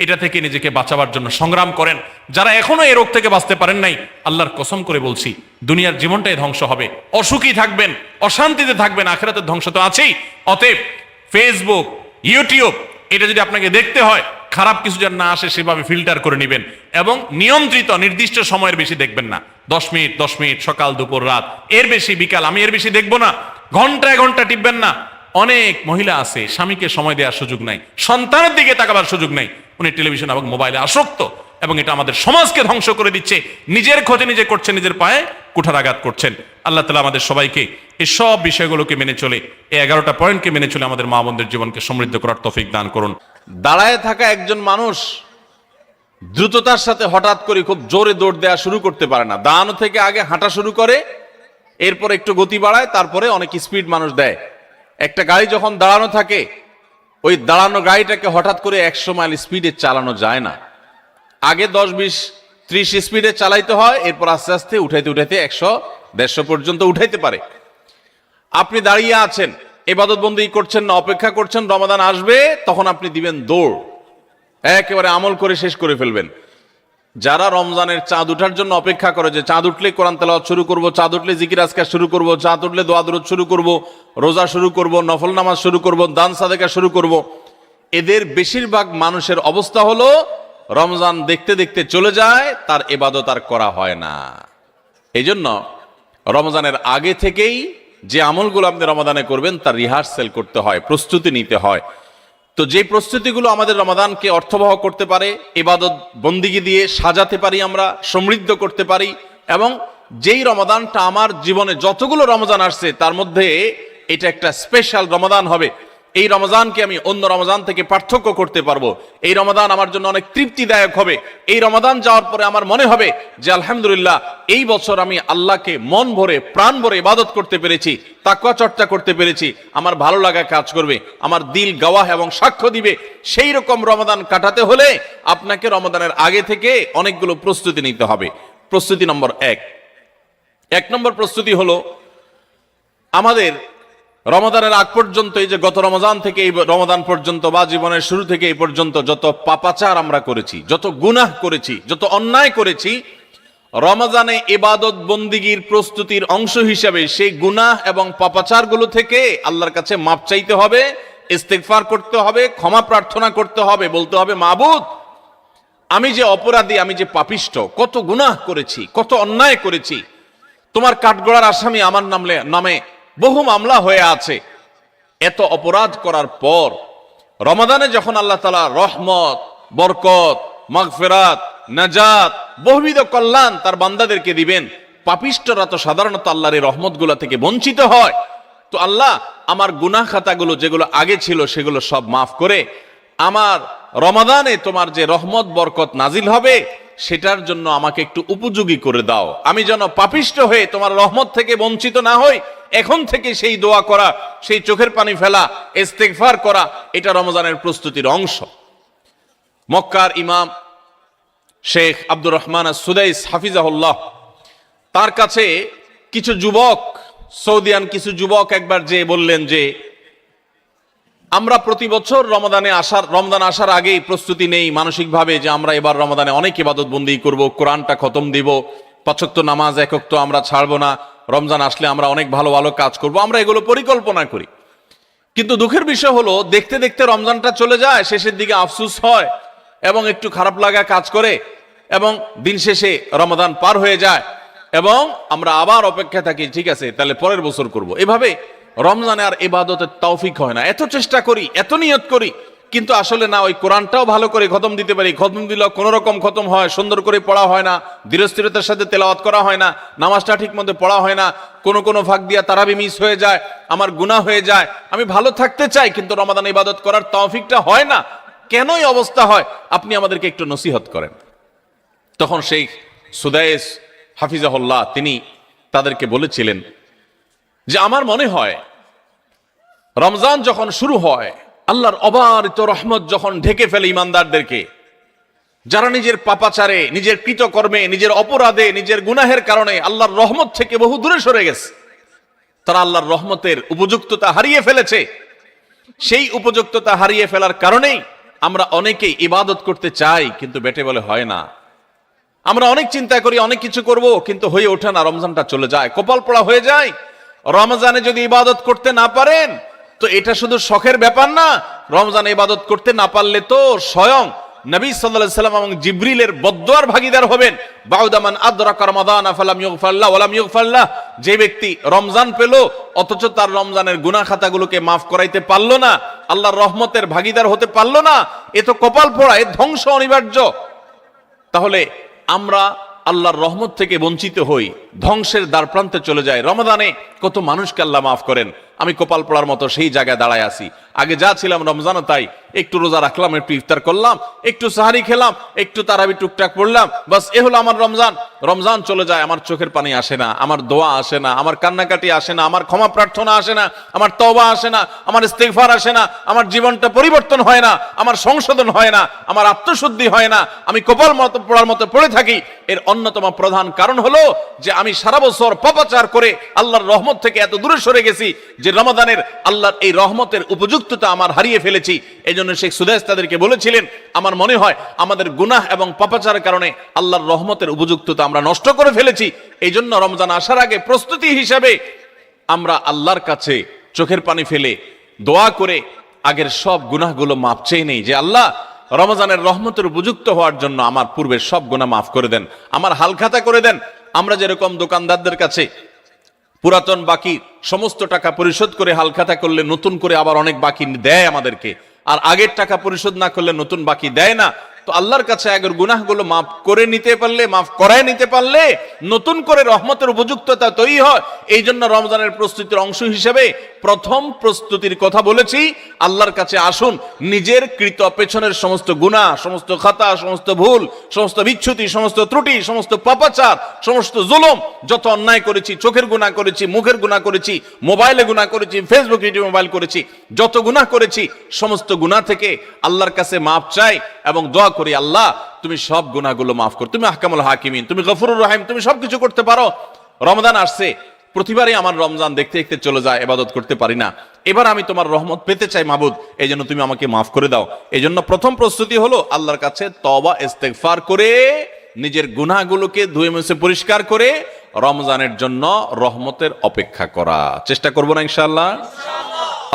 এটা থেকে নিজেকে বাঁচাবার জন্য সংগ্রাম করেন। যারা এখনো এই রোগ থেকে বাঁচতে পারেন নাই, আল্লাহর কসম করে বলছি, দুনিয়ার জীবনটাই ধ্বংস হবে, অসুখী থাকবেন, অশান্তিতে থাকবেন, আখিরাতের ধ্বংস তো আছেই। অতএব ফেসবুক, ইউটিউব, এটা যদি আপনাকে দেখতে হয়, খারাপ কিছু যেন না আসে সেভাবে ফিল্টার করে নেবেন, এবং নিয়ন্ত্রিত নির্দিষ্ট সময়ের বেশি দেখবেন না। 10 মিনিট সকাল, দুপুর, রাত, এর বেশি বিকাল, আমি এর বেশি দেখবো না। ঘন্টায় ঘন্টা টিপবেন না। অনেক মহিলা আছে, স্বামীকে সময় দেওয়ার সুযোগ নাই, সন্তানের দিকে তাকাবার সুযোগ নাই, উনি টেলিভিশন এবং মোবাইলে আসক্ত, এবং এটা আমাদের সমাজকে ধ্বংস করে দিচ্ছে। নিজের ক্ষতি নিজে করছেন, নিজের পায়ে কুঠারাঘাত করছেন। আল্লাহ তাআলা আমাদের সবাইকে এই সব বিষয়গুলোকে মেনে চলে, এই 11টা পয়েন্টকে মেনে চলে আমাদের মা বোনদের জীবনকে সমৃদ্ধ করার তৌফিক দান করুন। দাঁড়ায় থাকা একজন মানুষ দ্রুততার সাথে হঠাৎ করে খুব জোরে দৌড় দেওয়া শুরু করতে পারে না। দাঁড়ানো থেকে আগে হাঁটা শুরু করে, এরপর একটু গতি বাড়ায়, তারপরে অনেক স্পিড মানুষ দেয়। একটা গাড়ি যখন দাঁড়ানো থাকে, ওই দাঁড়ানো গাড়িটাকে হঠাৎ করে 100 মাইল স্পিডে চালানো যায় না। আগে 10, 20, 30 স্পিডে চালাইতে হয়, এরপর আস্তে আস্তে উঠাইতে উঠাইতে 100, 150 পর্যন্ত উঠাইতে পারে। আপনি দাঁড়িয়ে আছেন, ইবাদত বন্দেগী করছেন না, অপেক্ষা করছেন রমাদান আসবে, তখন আপনি দিবেন দৌড়, একেবারে আমল করে শেষ করে ফেলবেন। যারা রমজানের চাঁদ উঠার জন্য অপেক্ষা করে, যে চাঁদ উঠলে কোরআন তেলাওয়াত শুরু করব, চাঁদ উঠলে জিকির আজকার শুরু করব, চাঁদ উঠলে দোয়া দরুদ শুরু করব, রোজা শুরু করব, নফল নামাজ শুরু করব, দান সাদেকা শুরু করব, এদের বেশিরভাগ মানুষের অবস্থা হলো রমজান দেখতে দেখতে চলে যায়, তার ইবাদত আর করা হয় না। এই জন্য রমজানের আগে থেকেই যে আমলগুলো আপনি রমাদানে করবেন, তার রিহার্সেল করতে হয়, প্রস্তুতি নিতে হয়। তো যে প্রস্তুতিগুলো আমাদের রমাদানকে অর্থবহ করতে পারে, ইবাদত বন্দিগি দিয়ে সাজাতে পারি, আমরা সমৃদ্ধ করতে পারি, এবং যেই রমাদানটা আমার জীবনে যতগুলো রমজান আসছে তার মধ্যে এটা একটা স্পেশাল রমাদান হবে, এই রমজানকে আমি অন্য রমজান থেকে পার্থক্য করতে পারবো, এই রমাদান আমার জন্য অনেক তৃপ্তিদায়ক হবে, এই রমাদান যাওয়ার পরে আমার মনে হবে যে আলহামদুলিল্লাহ এই বছর আমি আল্লাহকে মন ভরে প্রাণ ভরে ইবাদত করতে পেরেছি, তাকওয়া চর্চা করতে পেরেছি, আমার ভালো লাগা কাজ করবে, আমার দিল গাওয়াহ এবং সাক্ষ্য দিবে। সেই রকম রমাদান কাটাতে হলে আপনাকে রমাদানের আগে থেকে অনেকগুলো প্রস্তুতি নিতে হবে। প্রস্তুতি নম্বর 1 নম্বর প্রস্তুতি হলো, আমাদের রমাদানের আগ পর্যন্ত, এই যে গত রমজান থেকে এই রমাদান পর্যন্ত বা জীবনের শুরু থেকে এই পর্যন্ত যত পাপাচার আমরা করেছি, যত গুনাহ করেছি, যত অন্যায় করেছি, রমজানে ইবাদত বন্দিগির প্রস্তুতির অংশ হিসেবে সেই গুনাহ এবং পাপাচারগুলো থেকে আল্লাহর কাছে মাপ চাইতে হবে, ইস্তেগফার করতে হবে, ক্ষমা প্রার্থনা করতে হবে, বলতে হবে মাবুদ আমি যে অপরাধী, আমি যে পাপিষ্ঠ, কত গুনাহ করেছি, কত অন্যায় করেছি, তোমার কাঠগড়ার আসামি আমার নামে বহু মামলা হয়ে আছে। এত অপরাধ করার পর রমাদানে যখন আল্লাহ তাআলা রহমত, বরকত, মাগফিরাত, নাজাত, বহুবিধ কল্যাণ তার বান্দাদেরকে দিবেন, পাপিষ্ঠরা তো সাধারণত আল্লাহর এই রহমতগুলো থেকে বঞ্চিত হয়। তো আল্লাহ আমার গুনাহ খাতাগুলো যেগুলো আগে ছিল সেগুলো সব মাফ করে আমার রমাদানে তোমার যে রহমত বরকত নাজিল হবে সেটার জন্য আমাকে একটু উপযোগী করে দাও, আমি যেন পাপিষ্ঠ হয়ে তোমার রহমত থেকে বঞ্চিত না হই। এখন থেকে সেই দোয়া করা, সেই চোখের পানি ফেলা, ইস্তেগফার করা, এটা রমজানের প্রস্তুতির অংশ। মক্কার ইমাম শেখ আব্দুর রহমান আস-সুদাইস হাফিজাহুল্লাহ, তার কাছে কিছু যুবক, সৌদিয়ান কিছু যুবক একবার যে বললেন যে আমরা প্রতি বছর রমজান আসার আগেই প্রস্তুতি নেই মানসিকভাবে, যে আমরা এবার রমাদানে অনেক ইবাদত বন্দেগী করব, কোরআনটা খতম দিব, 5 ওয়াক্ত নামাজ 1 ওয়াক্ত আমরা ছাড়বো না, রমজান আসলে আমরা অনেক ভালো ভালো কাজ করব, আমরা এগুলো পরিকল্পনা করি। কিন্তু দুঃখের বিষয় হলো দেখতে দেখতে রমজানটা চলে যায়, শেষের দিকে আফসোস হয় এবং একটু খারাপ লাগা কাজ করে, এবং দিন শেষে রমাদান পার হয়ে যায়। এবং আমরা আবার অপেক্ষায় থাকি, ঠিক আছে তাহলে পরের বছর করব। এভাবে রমজানে আর ইবাদতের তৌফিক হয় না। এত চেষ্টা করি, এত নিয়ত করি, কিন্তু আসলে না ওই কোরআনটাও ভালো করে খতম দিতে পারি, খতম দিলেও কোনো রকম খতম হয়, সুন্দর করে পড়া হয় না, ধীরস্থিরতার সাথে তেলাওয়াত করা হয় না, নামাজটা ঠিক মতো পড়া হয় না, কোনো ফাঁক দিয়া তারাবি মিস হয়ে যায়, আমার গুনাহ হয়ে যায়। আমি ভালো থাকতে চাই কিন্তু রমাদান ইবাদত করার তৌফিকটা হয় না। কেনই অবস্থা হয় আপনি আমাদেরকে একটু নসিহত করেন। তখন শেখ সুদাইস হাফিজাহুল্লাহ তিনি তাদেরকে বলেছিলেন যে আমার মনে হয় রমজান যখন শুরু হয়, আল্লাহর অবারিত রহমত যখন ঢেকে ফেলে ইমানদারদেরকে, যারা নিজের পাপাচারে, নিজের কৃতকর্মে, নিজের অপরাধে, নিজের গুনাহের কারণে আল্লাহর রহমত থেকে বহু দূরে সরে গেছে, তারা আল্লাহর রহমতের উপযুক্ততা হারিয়ে ফেলেছে। সেই উপযুক্ততা হারিয়ে ফেলার কারণেই আমরা অনেকেই ইবাদত করতে চাই কিন্তু বেটে বলে হয় না। আমরা অনেক চিন্তা করি, অনেক কিছু করব, কিন্তু হয়ে ওঠে না, রমজানটা চলে যায়, কপাল পোড়া হয়ে যায়। রমজানে যদি ইবাদত করতে না পারেন তো এটা শুধু শখের ব্যাপার না, রমজানে ইবাদত করতে না পারলে তো স্বয়ং নবী সাল্লাল্লাহু আলাইহি সাল্লাম এবং জিবরিলের বদদুয়ার ভাগীদার হবেন। বাউদামান আদরাকা রমাদান ফালাম ইগফারলাহ ওয়ালাম ইগফারলাহ, যে ব্যক্তি রমজান পেল অথচ তার রমজানের গুনাহ খাতাগুলোকে মাফ করাইতে পারলো না, আল্লাহর রহমতের ভাগীদার হতে পারলো না, এ তো কপাল পোড়া, এ ধ্বংস অনিবার্য। তাহলে আমরা আল্লাহর রহমত থেকে বঞ্চিত হই, ধ্বংসের দ্বার প্রান্তে চলে যায়। রমাদানে কত মানুষকে আল্লাহ মাফ করেন, আমি কপাল পোড়ার মতো সেই জায়গায় দাঁড়ায় আছি। আগে যা ছিলাম রমজানও তাই, একটু রোজা রাখলাম, একটু ইফতার করলাম, একটু সাহারি খেলাম, একটু তারাবি টুকটাক পড়লাম, বাস এ হলো আমার রমজান। রমজান চলে যায়, আমার চোখের পানি আসে না, আমার দোয়া আসে না, আমার কান্নাকাটি আসে না, আমার ক্ষমা প্রার্থনা আসে না, আমার তওবা আসে না, আমার ইস্তিগফার আসে না, আমার জীবনটা পরিবর্তন হয় না, আমার সংশোধন হয় না, আমার আত্মশুদ্ধি হয় না, আমি কপাল মতো পোড়ার মতো পড়ে থাকি। এর অন্যতম প্রধান কারণ হলো যে আমি সারা বছর পাপাচার করে আল্লাহর রহমত থেকে এত দূরে সরে গেছি যে রমাদানের আল্লাহর এই রহমতের উপযুক্ততা আমার হারিয়ে ফেলেছি। এই জন্য শেখ সুদাইস তাদেরকে বলেছিলেন, আমার মনে হয় আমাদের গুনাহ এবং পাপাচারের কারণে আল্লাহর রহমতের উপযুক্ততা আমরা নষ্ট করে ফেলেছি। এই জন্য রমজান আসার আগে প্রস্তুতি হিসাবে আমরা আল্লাহর কাছে চোখের পানি ফেলে দোয়া করে আগের সব গুনাহগুলো মাপ চেয়ে নেই যে আল্লাহ রমজানের রহমতের উপযুক্ত হওয়ার জন্য আমার পূর্বের সব গুনাহ মাফ করে দেন, আমার হালখাতা করে দেন। আমরা যেরকম দোকানদারদের কাছে পুরাতন বাকি সমস্ত টাকা পরিশোধ করে হালখাতা করলে নতুন করে আবার অনেক বাকি দেয় আমাদেরকে, আর আগের টাকা পরিশোধ না করলে নতুন বাকি দেয় না, তো আল্লাহর কাছে আগের গুনাহগুলো মাফ করে নিতে পারলে, মাফ করায় নিতে পারলে নতুন করে রহমতের উপযুক্ততা তৈরি হয়। এই জন্য রমজানের প্রস্তুতির অংশ হিসেবে প্রথম প্রস্তুতির কথা বলেছি, আল্লাহর কাছে আসুন, নিজের কৃত পেছনের সমস্ত গুনাহ, সমস্ত খাতা, সমস্ত ভুল, সমস্ত বিচ্যুতি, সমস্ত ত্রুটি, সমস্ত পাপাচার, সমস্ত জুলুম, যত অন্যায় করেছি, চোখের গুনাহ করেছি, মুখের গুনাহ করেছি, মোবাইলে গুনাহ করেছি, ফেসবুক ইউটিউব মোবাইল করেছি, যত গুনাহ করেছি সমস্ত গুনাহ থেকে আল্লাহর কাছে মাফ চাই এবং দোয়া করি, আল্লাহ তুমি সব গুনাহগুলো মাফ করো, তুমি আহকামুল হাকিমিন, তুমি গফুরুর রহিম, তুমি সবকিছু করতে পারো। রমজান আসছে, প্রতিবারই আমার রমজান দেখতে দেখতে চলে যায়, ইবাদত করতে পারি না, এবার আমি তোমার রহমত পেতে চাই মাবুদ, এই জন্য তুমি আমাকে মাফ করে দাও। এই জন্য প্রথম প্রস্তুতি হলো আল্লাহর কাছে তওবা ইস্তেগফার করে নিজের গুনাহগুলোকে ধুয়ে মুছে পরিষ্কার করে রমজানের জন্য রহমতের অপেক্ষা করা। চেষ্টা করবো না ইনশাআল্লাহ?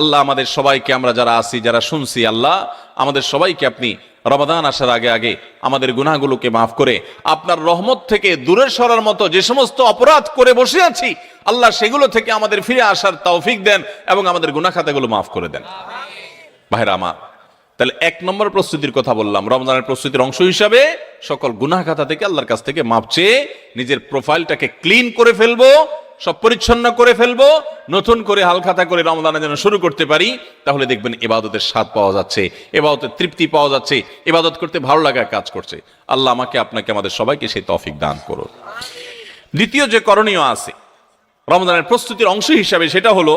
আল্লাহ আমাদের সবাইকে, আমরা যারা আছি, যারা শুনছি, আল্লাহ আমাদের সবাইকে আপনি রমাদান আসার আগে আগে আমাদের গুনাহগুলোকে মাফ করে আপনার রহমত থেকে দূরে সরার মতো যে সমস্ত অপরাধ করে বসে আছি, আল্লাহ সেগুলো থেকে আমাদের ফিরে আসার তৌফিক দেন এবং আমাদের গুনাহ খাতাগুলো মাফ করে দেন। ভাইরা আমার, তাহলে এক নম্বর প্রস্তুতির কথা বললাম, রমজানের প্রস্তুতির অংশ হিসাবে সকল গুনাহ খাতা থেকে আল্লাহর কাছ থেকে মাফ চেয়ে নিজের প্রোফাইলটাকে ক্লিন করে ফেলবো, সব পরিচ্ছন্ন করে ফেলবো, নতুন করে হালখাতা করে রমজানের জন্য শুরু করতে পারি। তাহলে দেখবেন ইবাদতের স্বাদ পাওয়া যাচ্ছে, ইবাদতের তৃপ্তি পাওয়া যাচ্ছে, ইবাদত করতে ভালো লাগার কাজ করছে। আল্লাহ আমাকে, আপনাকে, আমাদের সবাইকে সেই তৌফিক দান করুন। দ্বিতীয় যে করণীয় আছে রমজানের প্রস্তুতির অংশ হিসাবে, সেটা হলো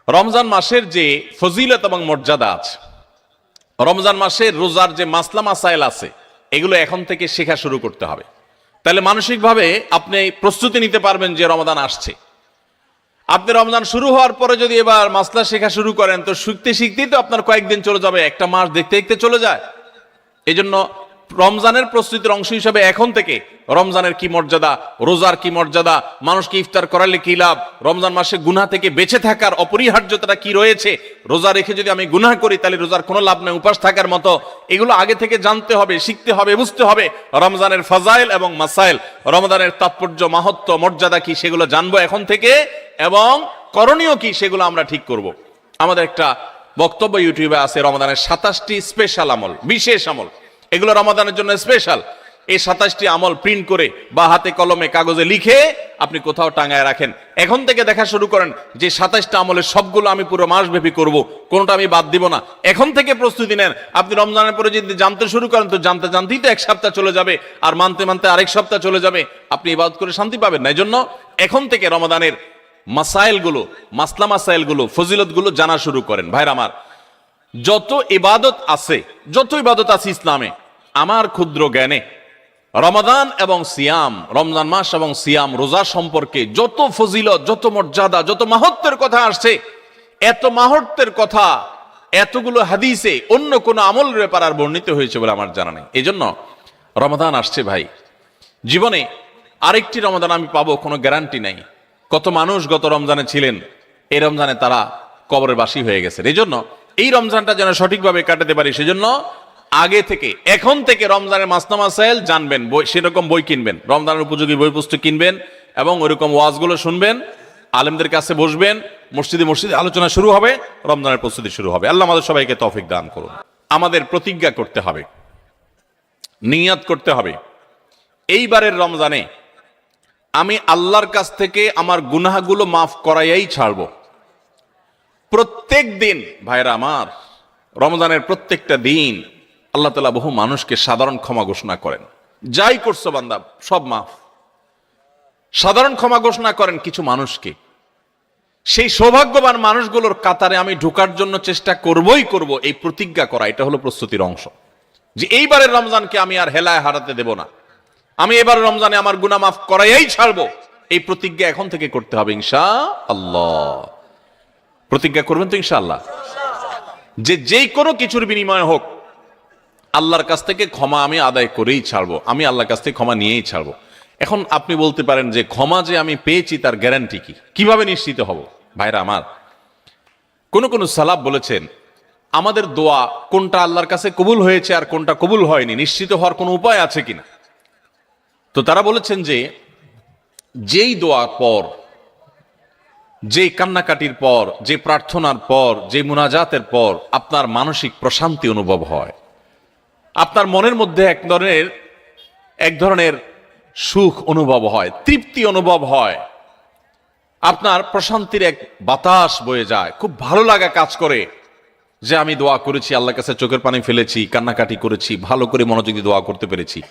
রমজান মাসের যে ফজিলত এবং মর্যাদা আছে, রমজান মাসের রোজার যে মাসলা মাসাইল আছে, এগুলো এখন থেকে শেখা শুরু করতে হবে। তাহলে মানসিকভাবে আপনি প্রস্তুতি নিতে পারবেন যে রমাদান আসছে। আপনি রমজান শুরু হওয়ার পরে যদি এবার মাসলা শেখা শুরু করেন তো শিখতে শিখতেই তো আপনার কয়েকদিন চলে যাবে, একটা মাস দেখতে দেখতে চলে যায়। এই জন্য রমজানের প্রস্তুতির অংশ হিসাবে এখন থেকে রমজানের কি মর্যাদা, রোজার কি মর্যাদা, মানুষকে ইফতার করালে কি লাভ, রমজান মাসে গুনাহ থেকে বেঁচে থাকার অপরিহার্যতা কি রয়েছে, রোজা রেখে যদি আমি গুনাহ করি তাহলে রোজার কোনো লাভ নেই, উপাস থাকার মতো, এগুলো আগে থেকে জানতে হবে, শিখতে হবে, বুঝতে হবে। রমজানের ফাজাইল এবং মাসাইল, রমজানের তাৎপর্য, মাহাত্ম্য, মর্যাদা কি সেগুলো জানবো এখন থেকে, এবং করণীয় কি সেগুলো আমরা ঠিক করব। আমাদের একটা বক্তব্য ইউটিউবে আছে, রমজানের 27টি স্পেশাল আমল, বিশেষ আমল, এগুলো রমাদানের জন্য স্পেশাল। এই 27টি আমল প্রিন্ট করে বা হাতে কলমে কাগজে লিখে আপনি কোথাও টাঙায় রাখেন। এখন থেকে দেখা শুরু করেন যে 27টা আমলের সবগুলো আমি পুরো মাস ব্যাপী করব, কোনটা আমি বাদ দিব না। এখন থেকে প্রস্তুতি নেন। আপনি রমজানের পরে যদি জানতে শুরু করেন তো জানতে জানতেই তো এক সপ্তাহ চলে যাবে, আর মানতে মানতে আরেক সপ্তাহ চলে যাবে, আপনি ইবাদত করে শান্তি পাবেন না। এই জন্য এখন থেকে রমাদানের মাসাইলগুলো, মাসলা মাসাইলগুলো, ফজিলতগুলো জানা শুরু করেন। ভাইরা আমার, যত ইবাদত আছে, যত ইবাদত আছে ইসলামে, আমার ক্ষুদ্র জ্ঞানে রমাদান এবং সিয়াম, রমজান মাস এবং সিয়াম, রোজা সম্পর্কে যত ফজিলত, যত মর্যাদা, যত মাহাত্ম্যের কথা আসছে, এত মাহাত্ম্যের কথা এতগুলো হাদিসে অন্য কোন আমলের ব্যাপার আর বর্ণিত হয়েছে বলে আমার জানা নেই। এই জন্য রমাদান আসছে ভাই, জীবনে আরেকটি রমাদান আমি পাবো কোনো গ্যারান্টি নাই। কত মানুষ গত রমজানে ছিলেন, এই রমজানে তারা কবরের বাসী হয়ে গেছে। এই জন্য এই রমজানটা যেন সঠিকভাবে কাটাতে পারি, সেজন্য আগে থেকে, এখন থেকে রমজানের মাসনা মাসাইল জানবেন, সেরকম বই কিনবেন, রমজানের উপযোগী বই পুস্তক কিনবেন, এবং ওইরকম ওয়াজগুলো শুনবেন, আলেমদের কাছে বসবেন, মসজিদে মসজিদে আলোচনা শুরু হবে, রমজানের প্রস্তুতি শুরু হবে। আল্লাহ আমাদের সবাইকে তৌফিক দান করুন। আমাদের প্রতিজ্ঞা করতে হবে, নিয়ত করতে হবে, এইবারের রমজানে আমি আল্লাহর কাছ থেকে আমার গুনাহগুলো মাফ করাইয়াই ছাড়বো। প্রত্যেক দিন ভাইরা আমার, রমজানের প্রত্যেকটা দিন আল্লাহ তাআলা বহু মানুষকে সাধারণ ক্ষমা ঘোষণা করেন। যাই করছো বান্দা সব মাফ, সাধারণ ক্ষমা ঘোষণা করেন কিছু মানুষকে। সেই সৌভাগ্যবান মানুষগুলোর কাতারে আমি ঢোকার জন্য চেষ্টা করবই করব। এই প্রতিজ্ঞা করা, এটা হলো প্রস্তুতির অংশ, যে এইবারের রমজানকে আমি আর হেলায় হারাতে দেব না, আমি এবার রমজানে আমার গুনাহ মাফ করাইয়াই ছাড়বো। এই প্রতিজ্ঞা এখন থেকে করতে হবে ইনশাআল্লাহ। প্রতিজ্ঞা করবেন তো ইনশাআল্লাহ, যে যেই কোনো কিছুর বিনিময় হোক আল্লাহর কাছ থেকে ক্ষমা আমি আদায় করেই ছাড়বো, আমি আল্লাহর কাছ থেকে ক্ষমা নিয়েই ছাড়বো। এখন আপনি বলতে পারেন যে ক্ষমা যে আমি পেয়েছি তার গ্যারান্টি কি, কিভাবে নিশ্চিত হব? ভাইরা আমার, কোন সালাফ বলেছেন আমাদের দোয়া কোনটা আল্লাহর কাছে কবুল হয়েছে আর কোনটা কবুল হয়নি নিশ্চিত হওয়ার কোনো উপায় আছে কিনা। তো তারা বলেছেন যে যেই দোয়ার পর, যে কান্নাকাটির পর, যে প্রার্থনার পর, যে মুনাজাতের পর আপনার মানসিক প্রশান্তি অনুভব হয়, আপনার মনের মধ্যে এক ধরনের সুখ অনুভব হয়, তৃপ্তি অনুভব হয়, আপনার প্রশান্তির এক বাতাস বয়ে যায়, খুব ভালো লাগা কাজ করে যে আমি দোয়া করেছি, আল্লাহর কাছে চোখের পানি ফেলেছি, কান্নাকাটি করেছি, ভালো করে মনোযোগী দোয়া করতে পেরেছি।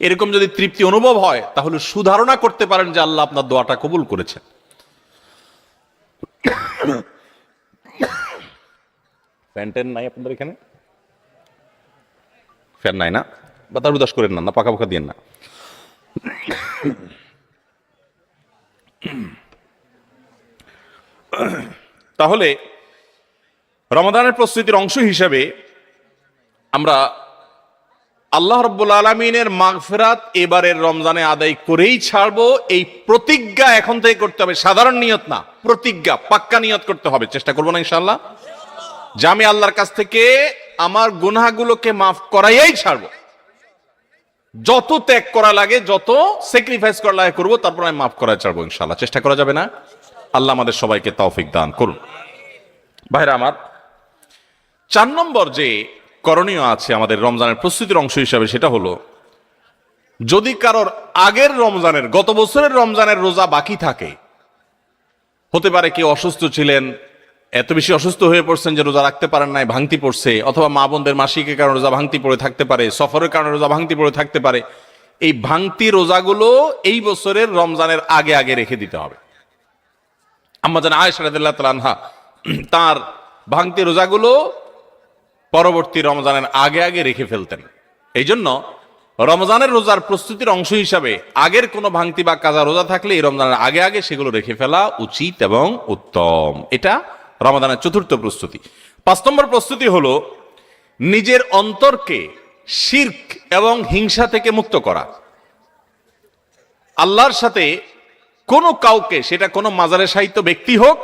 এরকম যদি তৃপ্তি অনুভব হয় তাহলে সুধারণা করতে পারেন যে আল্লাহ আপনার দোয়াটা কবুল করেছেন। ফ্যান নাই আপনাদের এখানে? ফ্যান নাই না? বাতাস উদাস করেন না, পাকা পাকা দিয়েন না। তাহলে রমাদানের প্রস্তুতির অংশ হিসেবে আমরা আল্লাহ রাব্বুল আলামিনের মাগফিরাত এবারের রমজানে আদায় করেই ছাড়বো, এই প্রতিজ্ঞা এখন থেকে করতে হবে। সাধারণ নিয়ত না, প্রতিজ্ঞা, পাক্কা নিয়ত করতে হবে। চেষ্টা করবো না ইনশাআল্লাহ যে আমি আল্লাহর কাছ থেকে আমার গুনাহগুলোকে মাফ করাইয়াই ছাড়বো। যত ত্যাগ করা লাগে, যত স্যাক্রিফাইস করা লাগে করবো, তারপর আমি মাফ করাই ছাড়বো ইনশাআল্লাহ। চেষ্টা করা যাবে না? আল্লাহ আমাদের সবাইকে তৌফিক দান করুন। ভাইরা আমার, 4 নম্বর যে করণীয় আছে আমাদের রমজানের প্রস্তুতির অংশ হিসাবে, সেটা হলো যদি কারোর আগের রমজানের, গত বছরের রমজানের রোজা বাকি থাকে, হতে পারে কেউ অসুস্থ ছিলেন, এত বেশি অসুস্থ হয়ে পড়ছেন যে রোজা রাখতে পারেন নাই, ভাঙতি পড়ছে, অথবা মা বোনদের মাসিকের কারণে রোজা ভাঙতি পড়ে থাকতে পারে, সফরের কারণে রোজা ভাঙতি পড়ে থাকতে পারে। এই ভাঙতি রোজাগুলো এই বছরের রমজানের আগে আগে রেখে দিতে হবে। আম্মা জান আয়েশা রাদিয়াল্লাহু তাআলা আনহা তার ভাঙতি রোজাগুলো পরবর্তী রমজানের আগে আগে রেখে ফেলতেন। এই জন্য রমজানের রোজার প্রস্তুতির অংশ হিসাবে আগের কোনো ভাঙতি বা কাজা রোজা থাকলে এই রমজানের আগে আগে সেগুলো রেখে ফেলা উচিত এবং উত্তম। এটা রমজানের 4র্থ প্রস্তুতি। 5 নম্বর প্রস্তুতি হলো নিজের অন্তরকে শিরক এবং হিংসা থেকে মুক্ত করা। আল্লাহর সাথে কোনো কাউকে, সেটা কোনো মাজারে শায়িত ব্যক্তি হোক,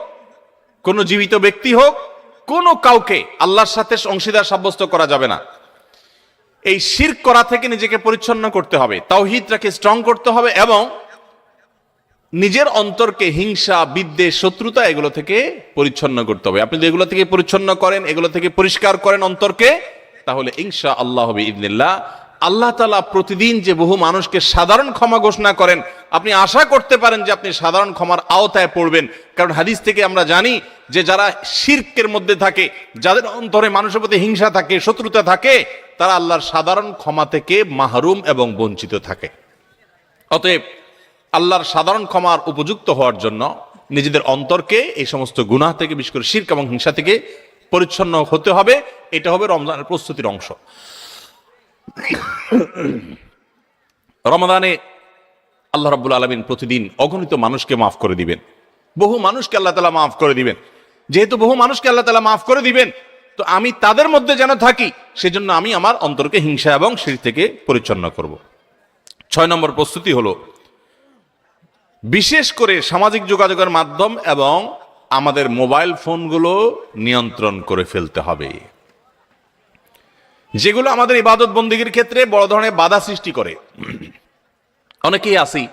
কোনো জীবিত ব্যক্তি হোক, কোনো কাউকে আল্লাহর সাথে অংশীদার সাব্যস্ত করা যাবে না। এই শিরক করা থেকে নিজেকে পরিচ্ছন্ন করতে হবে, তাওহীদটাকে স্ট্রং করতে হবে এবং নিজের অন্তরকে হিংসা, বিদ্বেষ, শত্রুতা এগুলো থেকে পরিচ্ছন্ন করতে হবে। আপনি যদি এগুলো থেকে পরিচ্ছন্ন করেন, এগুলো থেকে পরিষ্কার করেন অন্তরকে, তাহলে ইনশাআল্লাহ বিইذনিল্লাহ আল্লাহ তাআলা প্রতিদিন যে বহু মানুষকে সাধারণ ক্ষমা ঘোষণা করেন, আপনি আশা করতে পারেন যে আপনি সাধারণ ক্ষমার আওতায় পড়বেন। কারণ হাদিস থেকে আমরা জানি যে যারা শিরকের মধ্যে থাকে, যাদের অন্তরে মানুষের প্রতি হিংসা থাকে, শত্রুতা থাকে, তারা আল্লাহর সাধারণ ক্ষমা থেকে মাহরুম এবং বঞ্চিত থাকে। অতএব আল্লাহর সাধারণ ক্ষমার উপযুক্ত হওয়ার জন্য নিজেদের অন্তরকে এই সমস্ত গুনাহ থেকে, বিশেষ করে শিরক এবং হিংসা থেকে পরিচ্ছন্ন হতে হবে। এটা হবে রমজানের প্রস্তুতির অংশ। রমাদানে আল্লাহ রাব্বুল আলামিন প্রতিদিন অগণিত মানুষকে মাফ করে দিবেন, বহু মানুষকে আল্লাহ তাআলা মাফ করে দিবেন। যেহেতু বহু মানুষকে আল্লাহ তাআলা মাফ করে দিবেন, তো আমি তাদের মধ্যে যেন থাকি, সেজন্য আমি আমার অন্তরকে হিংসা এবং শিরক থেকে পরিচ্ছন্ন করব। 6 নম্বর প্রস্তুতি হলো বিশেষ করে সামাজিক যোগাযোগের মাধ্যম এবং আমাদের মোবাইল ফোনগুলো নিয়ন্ত্রণ করে ফেলতে হবে, যেগুলো আমাদের ইবাদত বন্দেগীর ক্ষেত্রে বড় ধরনের বাধা সৃষ্টি করে। অনেকেই আছি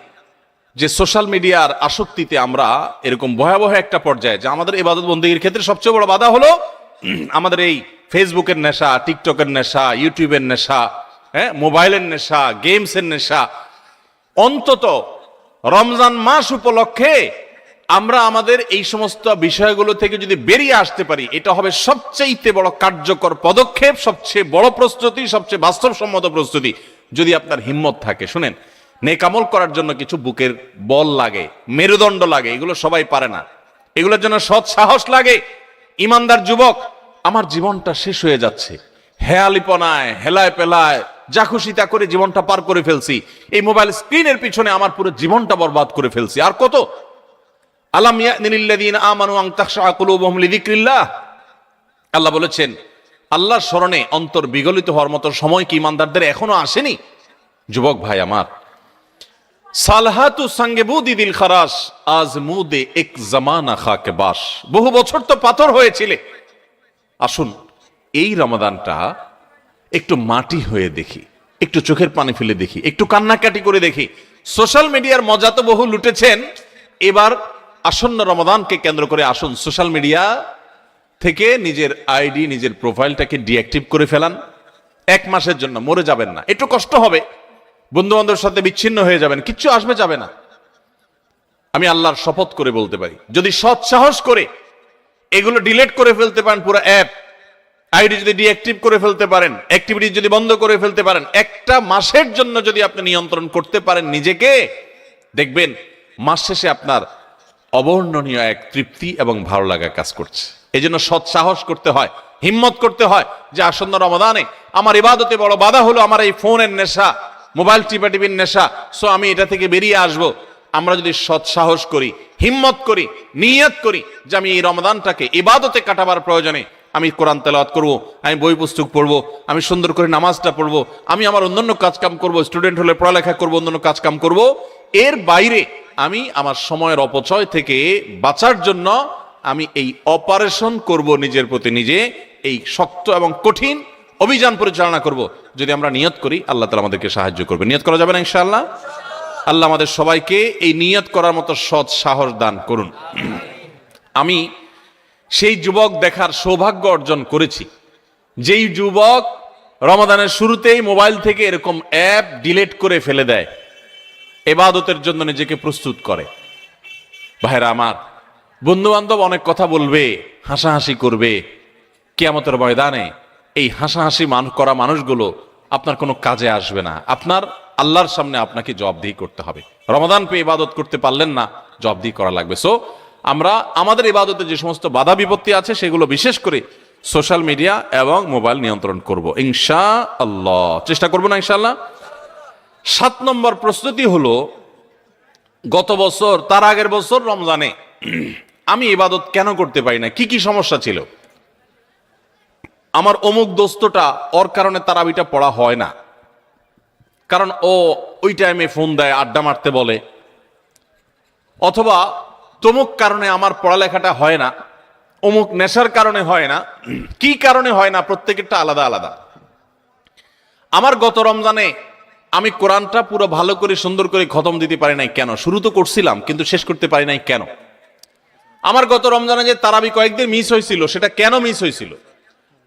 যে সোশ্যাল মিডিয়ার আসক্তিতে আমরা এরকম ভয়াবহ একটা পর্যায়ে, যে আমাদের ইবাদত বন্দেগীর ক্ষেত্রে সবচেয়ে বড় বাধা হলো আমাদের এই ফেসবুকের নেশা, টিকটকের নেশা, ইউটিউবের নেশা, মোবাইলের নেশা, গেমসের নেশা। অন্তত রমজান মাস উপলক্ষে আমরা আমাদের এই সমস্ত বিষয়গুলো থেকে যদি বেরিয়ে আসতে পারি, এটা হবে সবচেয়ে বড় কার্যকর পদক্ষেপ, সবচেয়ে বড় প্রস্তুতি, সবচেয়ে বাস্তবসম্মত প্রস্তুতি। যদি আপনার হিম্মত থাকে, শুনেন, নেক আমল করার জন্য কিছু বুকের বল লাগে, মেরুদণ্ড লাগে, এগুলো সবাই পারে না। এগুলোর জন্য সৎ সাহস লাগে। ইমানদার যুবক, আমার জীবনটা শেষ হয়ে যাচ্ছে, হেয়ালিপনায়, হেলায় পেলায়, যা খুশি তা করে জীবনটা পার করে ফেলছি, এই মোবাইল স্ক্রিনের পিছনে আমার পুরো জীবনটা বরবাদ করে ফেলছি, আর কত? আলাম ইয়ানিল্লাযীনা আমানু আন তাখশা কুলুবুহুম লিযিকরিল্লাহ। আল্লাহ বলেছেন, আল্লাহর স্মরণে অন্তর বিগলিত হওয়ার মতো সময় কি ইমানদারদের এখনো আসেনি? যুবক ভাই আমার, সালহাতু সঙ্গে বুদি দিল খারাস আজ মুদে এক জামানা খাকে বাস। বহু বছর তো পাথর হয়েছিলে, আসুন এই রমাদানটা একটু মাটি হয়ে দেখি, একটু চোখের পানি ফেলে দেখি, একটু কান্নাকাটি করে দেখি। সোশ্যাল মিডিয়ার মজা তো বহু লুটেছেন, এবার আসন্ন রমাদানকে কেন্দ্র করে আসুন সোশ্যাল মিডিয়া থেকে নিজের আইডি, নিজের প্রোফাইলটাকে ডিঅ্যাক্টিভ করে ফেলান। 1 মাসের জন্য, মরে যাবেন না, একটু কষ্ট হবে, বন্ধু বান্ধবের সাথে বিচ্ছিন্ন হয়ে যাবেন, কিচ্ছু আসবে যাবে না। আমি আল্লাহর শপথ করে বলতে পারি, যদি সৎ সাহস করে এগুলো ডিলিট করে ফেলতে পারেন, পুরো অ্যাপ আইডি যদি ডিঅ্যাক্টিভ করে ফেলতে পারেন, অ্যাক্টিভিটি যদি বন্ধ করে ফেলতে পারেন, 1টা মাসের জন্য যদি আপনি নিয়ন্ত্রণ করতে পারেন নিজেকে, দেখবেন মাস শেষে আপনার অবর্ণনীয় এক তৃপ্তি এবং ভালো লাগা কাজ করছে। এই জন্য সৎ সাহস করতে হয়, হিম্মত করতে হয় যে আসন্ন রমাদানে আমার ইবাদতে বড় বাধা হলো আমার এই ফোনের নেশা, মোবাইল টিপাটিপির নেশা, সো আমি এটা থেকে বেরিয়ে আসব। আমরা যদি সৎ সাহস করি, হিম্মত করি, নিয়ত করি যে আমি এই রমাদানটাকে ইবাদতে কাটাবার প্রয়োজনে আমি কোরআন তেলাওয়াত করব, আমি বই পুস্তক পড়বো, আমি সুন্দর করে নামাজটা পড়বো, আমি আমার অন্যান্য কাজকাম করব, স্টুডেন্ট হলে পড়ালেখা করব, অন্যান্য কাজকাম করব, এর বাইরে আমি আমার সময়ের অপচয় থেকে বাঁচার জন্য আমি এই অপারেশন করব, নিজের প্রতি নিজে এই শক্ত এবং কঠিন অভিযান পরিচালনা করব। যদি আমরা নিয়ত করি, আল্লাহ তাআলা আমাদেরকে সাহায্য করবে। নিয়ত করা যাবে না ইনশাআল্লাহ? আল্লাহ আমাদের সবাইকে এই নিয়ত করার মতো সৎ সাহস দান করুন। আমি সেই যুবক দেখার সৌভাগ্য অর্জন করেছি, যেই যুবক রমাদানের শুরুতেই মোবাইল থেকে এরকম অ্যাপ ডিলিট করে ফেলে দেয়, ইবাদতের জন্য নিজেকে প্রস্তুত করে। ভাইরা আমার, বন্ধু বান্ধব অনেক কথা বলবে, হাসাহাসি করবে, কিয়ামতের ময়দানে এই হাসাহাসি করা মানুষগুলো আপনার কোনো কাজে আসবে না। আপনার আল্লাহর সামনে আপনাকে জবাবদিহি করতে হবে। রমাদান পেয়ে ইবাদত করতে পারলেন না, জবাবদিহি করা লাগবে। সো আমরা আমাদের ইবাদতে যে সমস্ত বাধা বিপত্তি আছে, সেগুলো বিশেষ করে সোশ্যাল মিডিয়া এবং মোবাইল নিয়ন্ত্রণ করব ইনশাআল্লাহ, চেষ্টা করবো না ইনশাআল্লাহ। 7 নম্বর প্রস্তুতি হলো, গত বছর, তার আগের বছর রমজানে আমি ইবাদত কেন করতে পারি না, কি কি সমস্যা ছিল? আমার অমুক দোস্তটা ওর কারণে তারাবিটা পড়া হয় না, কারণ ও ওই টাইমে ফোন দেয়, আড্ডা মারতে বলে, অথবা তমুক কারণে আমার পড়ালেখাটা হয় না, অমুক নেশার কারণে হয় না, কি কারণে হয় না, প্রত্যেকেরটা আলাদা আলাদা। আমার গত রমজানে আমি কোরআনটা পুরো ভালো করে সুন্দর করে খতম দিতে পারি নাই কেন? শুরু তো করছিলাম কিন্তু শেষ করতে পারি নাই কেন? আমার গত রমজানে যে তারাবি কয়েকদিন মিস হয়েছিল, সেটা কেন মিস হয়েছিল?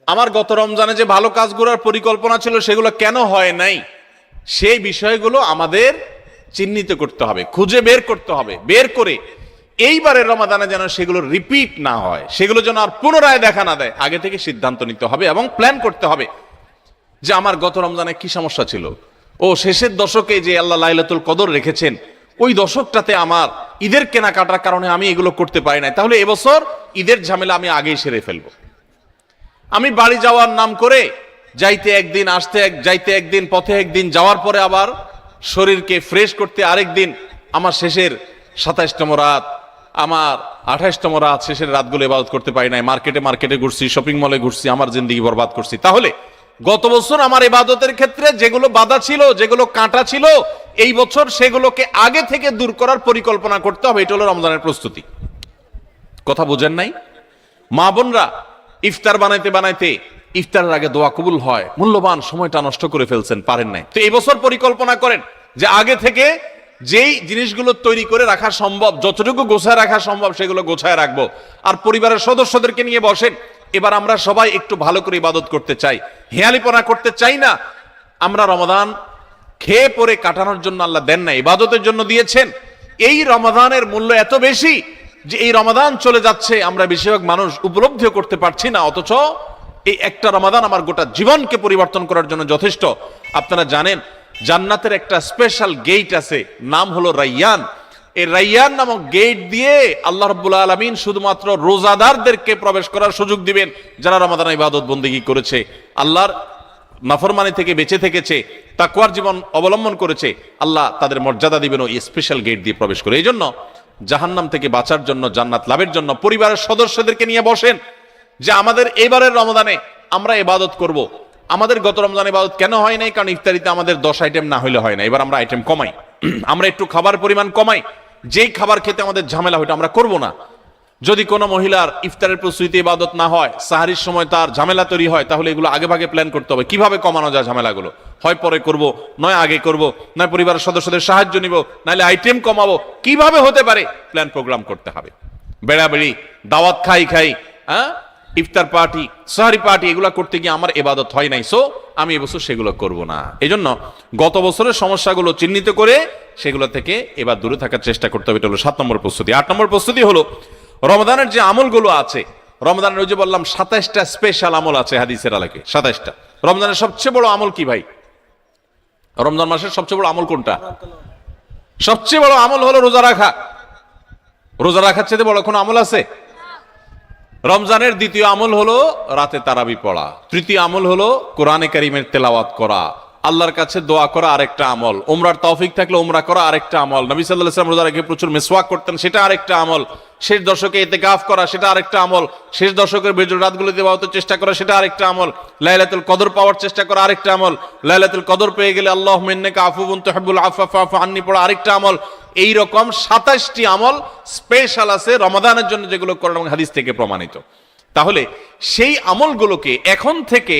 আমার গত রমজানে যে ভালো কাজগুলোর পরিকল্পনা ছিল, সেগুলো কেন হয় নাই? সেই বিষয়গুলো আমাদের চিহ্নিত করতে হবে, খুঁজে বের করতে হবে, বের করে এইবারের রমাদানে যেন সেগুলো রিপিট না হয়, সেগুলো যেন আর পুনরায় দেখা না দেয়, আগে থেকে সিদ্ধান্ত নিতে হবে এবং প্ল্যান করতে হবে যে আমার গত রমজানে কি সমস্যা ছিল, ও শেষের দশকে যে আল্লাহ লাইলাতুল কদর রেখেছেন, ওই দশকটাতে আমার ঈদের কেনাকাটার কারণে আমি এগুলো করতে পারি নাই, তাহলে এবছর ঈদের ঝামেলা আমি আগেই সেরে ফেলবো। আমি বাড়ি যাওয়ার নাম করে যাইতে একদিন, আসতে যাইতে একদিন, পথে একদিন, যাওয়ার পরে আবার শরীরকে ফ্রেশ করতে আরেক দিন, আমার শেষের 27তম রাত, আমার 28তম রাত, শেষের রাতগুলো ইবাদত করতে পারি নাই, মার্কেটে ঘুরছি, শপিং মলে ঘুরছি, আমার জিন্দেগি বরবাদ করছি। তাহলে গত বছর আমার ইবাদতের ক্ষেত্রে যেগুলো বাধা ছিল, যেগুলো কাঁটা ছিল, এই বছর সেগুলোকে আগে থেকে দূর করার পরিকল্পনা করতে হবে। এটা হলো রমজানের প্রস্তুতি। কথা বুঝেন নাই? মা বোনরা ইফতার বানাইতে বানাইতে ইফতারের আগে দোয়া কবুল হয়, মূল্যবান সময়টা নষ্ট করে ফেলছেন, পারেন নাই। তো এই বছর পরিকল্পনা করেন যে আগে থেকে যেই জিনিসগুলো তৈরি করে রাখা সম্ভব, যতটুকু গোছায় রাখা সম্ভব সেগুলো গোছায় রাখবো। আর পরিবারের সদস্যদেরকে নিয়ে বসেন, এবার আমরা সবাই একটু ভালো করে ইবাদত করতে চাই, হেয়ালিপনা করতে চাই না। আমরা রমাদান খেয়ে পরে কাটানোর জন্য আল্লাহ দেন না, ইবাদতের জন্য দিয়েছেন। এই রমাদানের মূল্য এত বেশি যে এই রমাদান চলে যাচ্ছে, আমরা বেশিরভাগ মানুষ উপলব্ধিও করতে পারছি না, অথচ এই একটা রমাদান আমার গোটা জীবনকে পরিবর্তন করার জন্য যথেষ্ট। আপনারা জানেন জান্নাতের একটা স্পেশাল গেট আছে, নাম হলো রাইয়ান। এই রাইয়ান নামক গেট দিয়ে আল্লাহ রাব্বুল আলামিন শুধুমাত্র রোজাদারদেরকে প্রবেশ করার সুযোগ দিবেন, যারা রমাদান ইবাদত বন্দেগী করেছে, আল্লাহর নাফরমানি থেকে বেঁচে থেকেছে, তাকওয়ার জীবন অবলম্বন করেছে। আল্লাহ তাদের মর্যাদা দিবেন ওই স্পেশাল গেট দিয়ে প্রবেশ করে। এই জন্য জাহান্নাম থেকে বাঁচার জন্য, জান্নাত লাভের জন্য পরিবারের সদস্যদেরকে নিয়ে বসেন যে আমাদের এবারের রমাদানে আমরা ইবাদত করব। আমাদের গত রমজানে ইবাদত কেন হয় নাই? কারণ ইফতারিতে আমাদের 10 আইটেম না হলে হয় না। এবার আমরা আইটেম কমাই, আমরা একটু খাবার পরিমাণ কমাই, যেই খাবার খেতে আমাদের ঝামেলা হইতো আমরা করব না। যদি কোনো মহিলার ইফতারের প্রস্তুতি ইবাদত না হয়, সাহারির সময় তার ঝামেলা তৈরি হয়, তাহলে এগুলো আগে ভাগে প্ল্যান করতে হবে, কিভাবে কমানো যায় ঝামেলাগুলো। হয় পরে করব, নয় আগে করব, নয় পরিবারের সদস্যদের সাহায্য নিব, নাহলে আইটেম কমাবো, কিভাবে হতে পারে প্ল্যান প্রোগ্রাম করতে হবে। বেড়াবেড়ি, দাওয়াত খাই, হ্যাঁ, ইফতার পার্টি, সাহারি পার্টি, এগুলো করতে গিয়ে আমার ইবাদত হয় নাই, সো আমি এবছর সেগুলো করব না। এই জন্য গত বছরের সমস্যাগুলো চিহ্নিত করে সেগুলো থেকে এবার দূরে থাকার চেষ্টা করতে হবে। এটা হলো 7 নম্বর প্রস্তুতি। 8 নম্বর প্রস্তুতি হলো রমাদানের যে আমলগুলো আছে, রমজানের ওই যে বললাম 27টা স্পেশাল আমল আছে হাদিসের আলোকে, 27টা। রমজানের সবচেয়ে বড় আমল কি ভাই? রমজান মাসের সবচেয়ে বড় আমল কোনটা? সবচেয়ে বড় আমল হলো রোজা রাখা। রোজা রাখার চেয়ে বড় কোনো আমল আছে? রমজানের দ্বিতীয় আমল হলো রাতে তারাবি পড়া। তৃতীয় আমল হলো কোরআনে কারীমের তেলাওয়াত করা, আল্লাহর কাছে দোয়া করা আরেকটা আমল, উমরার তৌফিক থাকলে উমরা করা আরেকটা আমল, নবী সাল্লাল্লাহু আলাইহি ওয়াসাল্লাম রোজা রেখে প্রচুর মিসওয়াক করতেন, সেটা আরেকটা আমল, শেষ দশকে ইতিকাফ করা সেটা আরেকটা আমল, শেষ দশকের বেজর রাতগুলোতে ইবাদতের চেষ্টা করা সেটা আরেকটা আমল, লাইলাতুল কদর পাওয়ার চেষ্টা করা আরেকটা আমল, লাইলাতুল কদর পেয়ে গেলে আল্লাহুম্মা ইন্নাকা আফুউন তুহিব্বুল আফওয়া ফা'ফু আন্নী পড়া আরেকটা আমল। এই রকম 27টি আমল স্পেশাল আছে রমাদানের জন্য, যেগুলো কোরআন এবং হাদিস থেকে প্রমাণিত। তাহলে সেই আমলগুলোকে এখন থেকে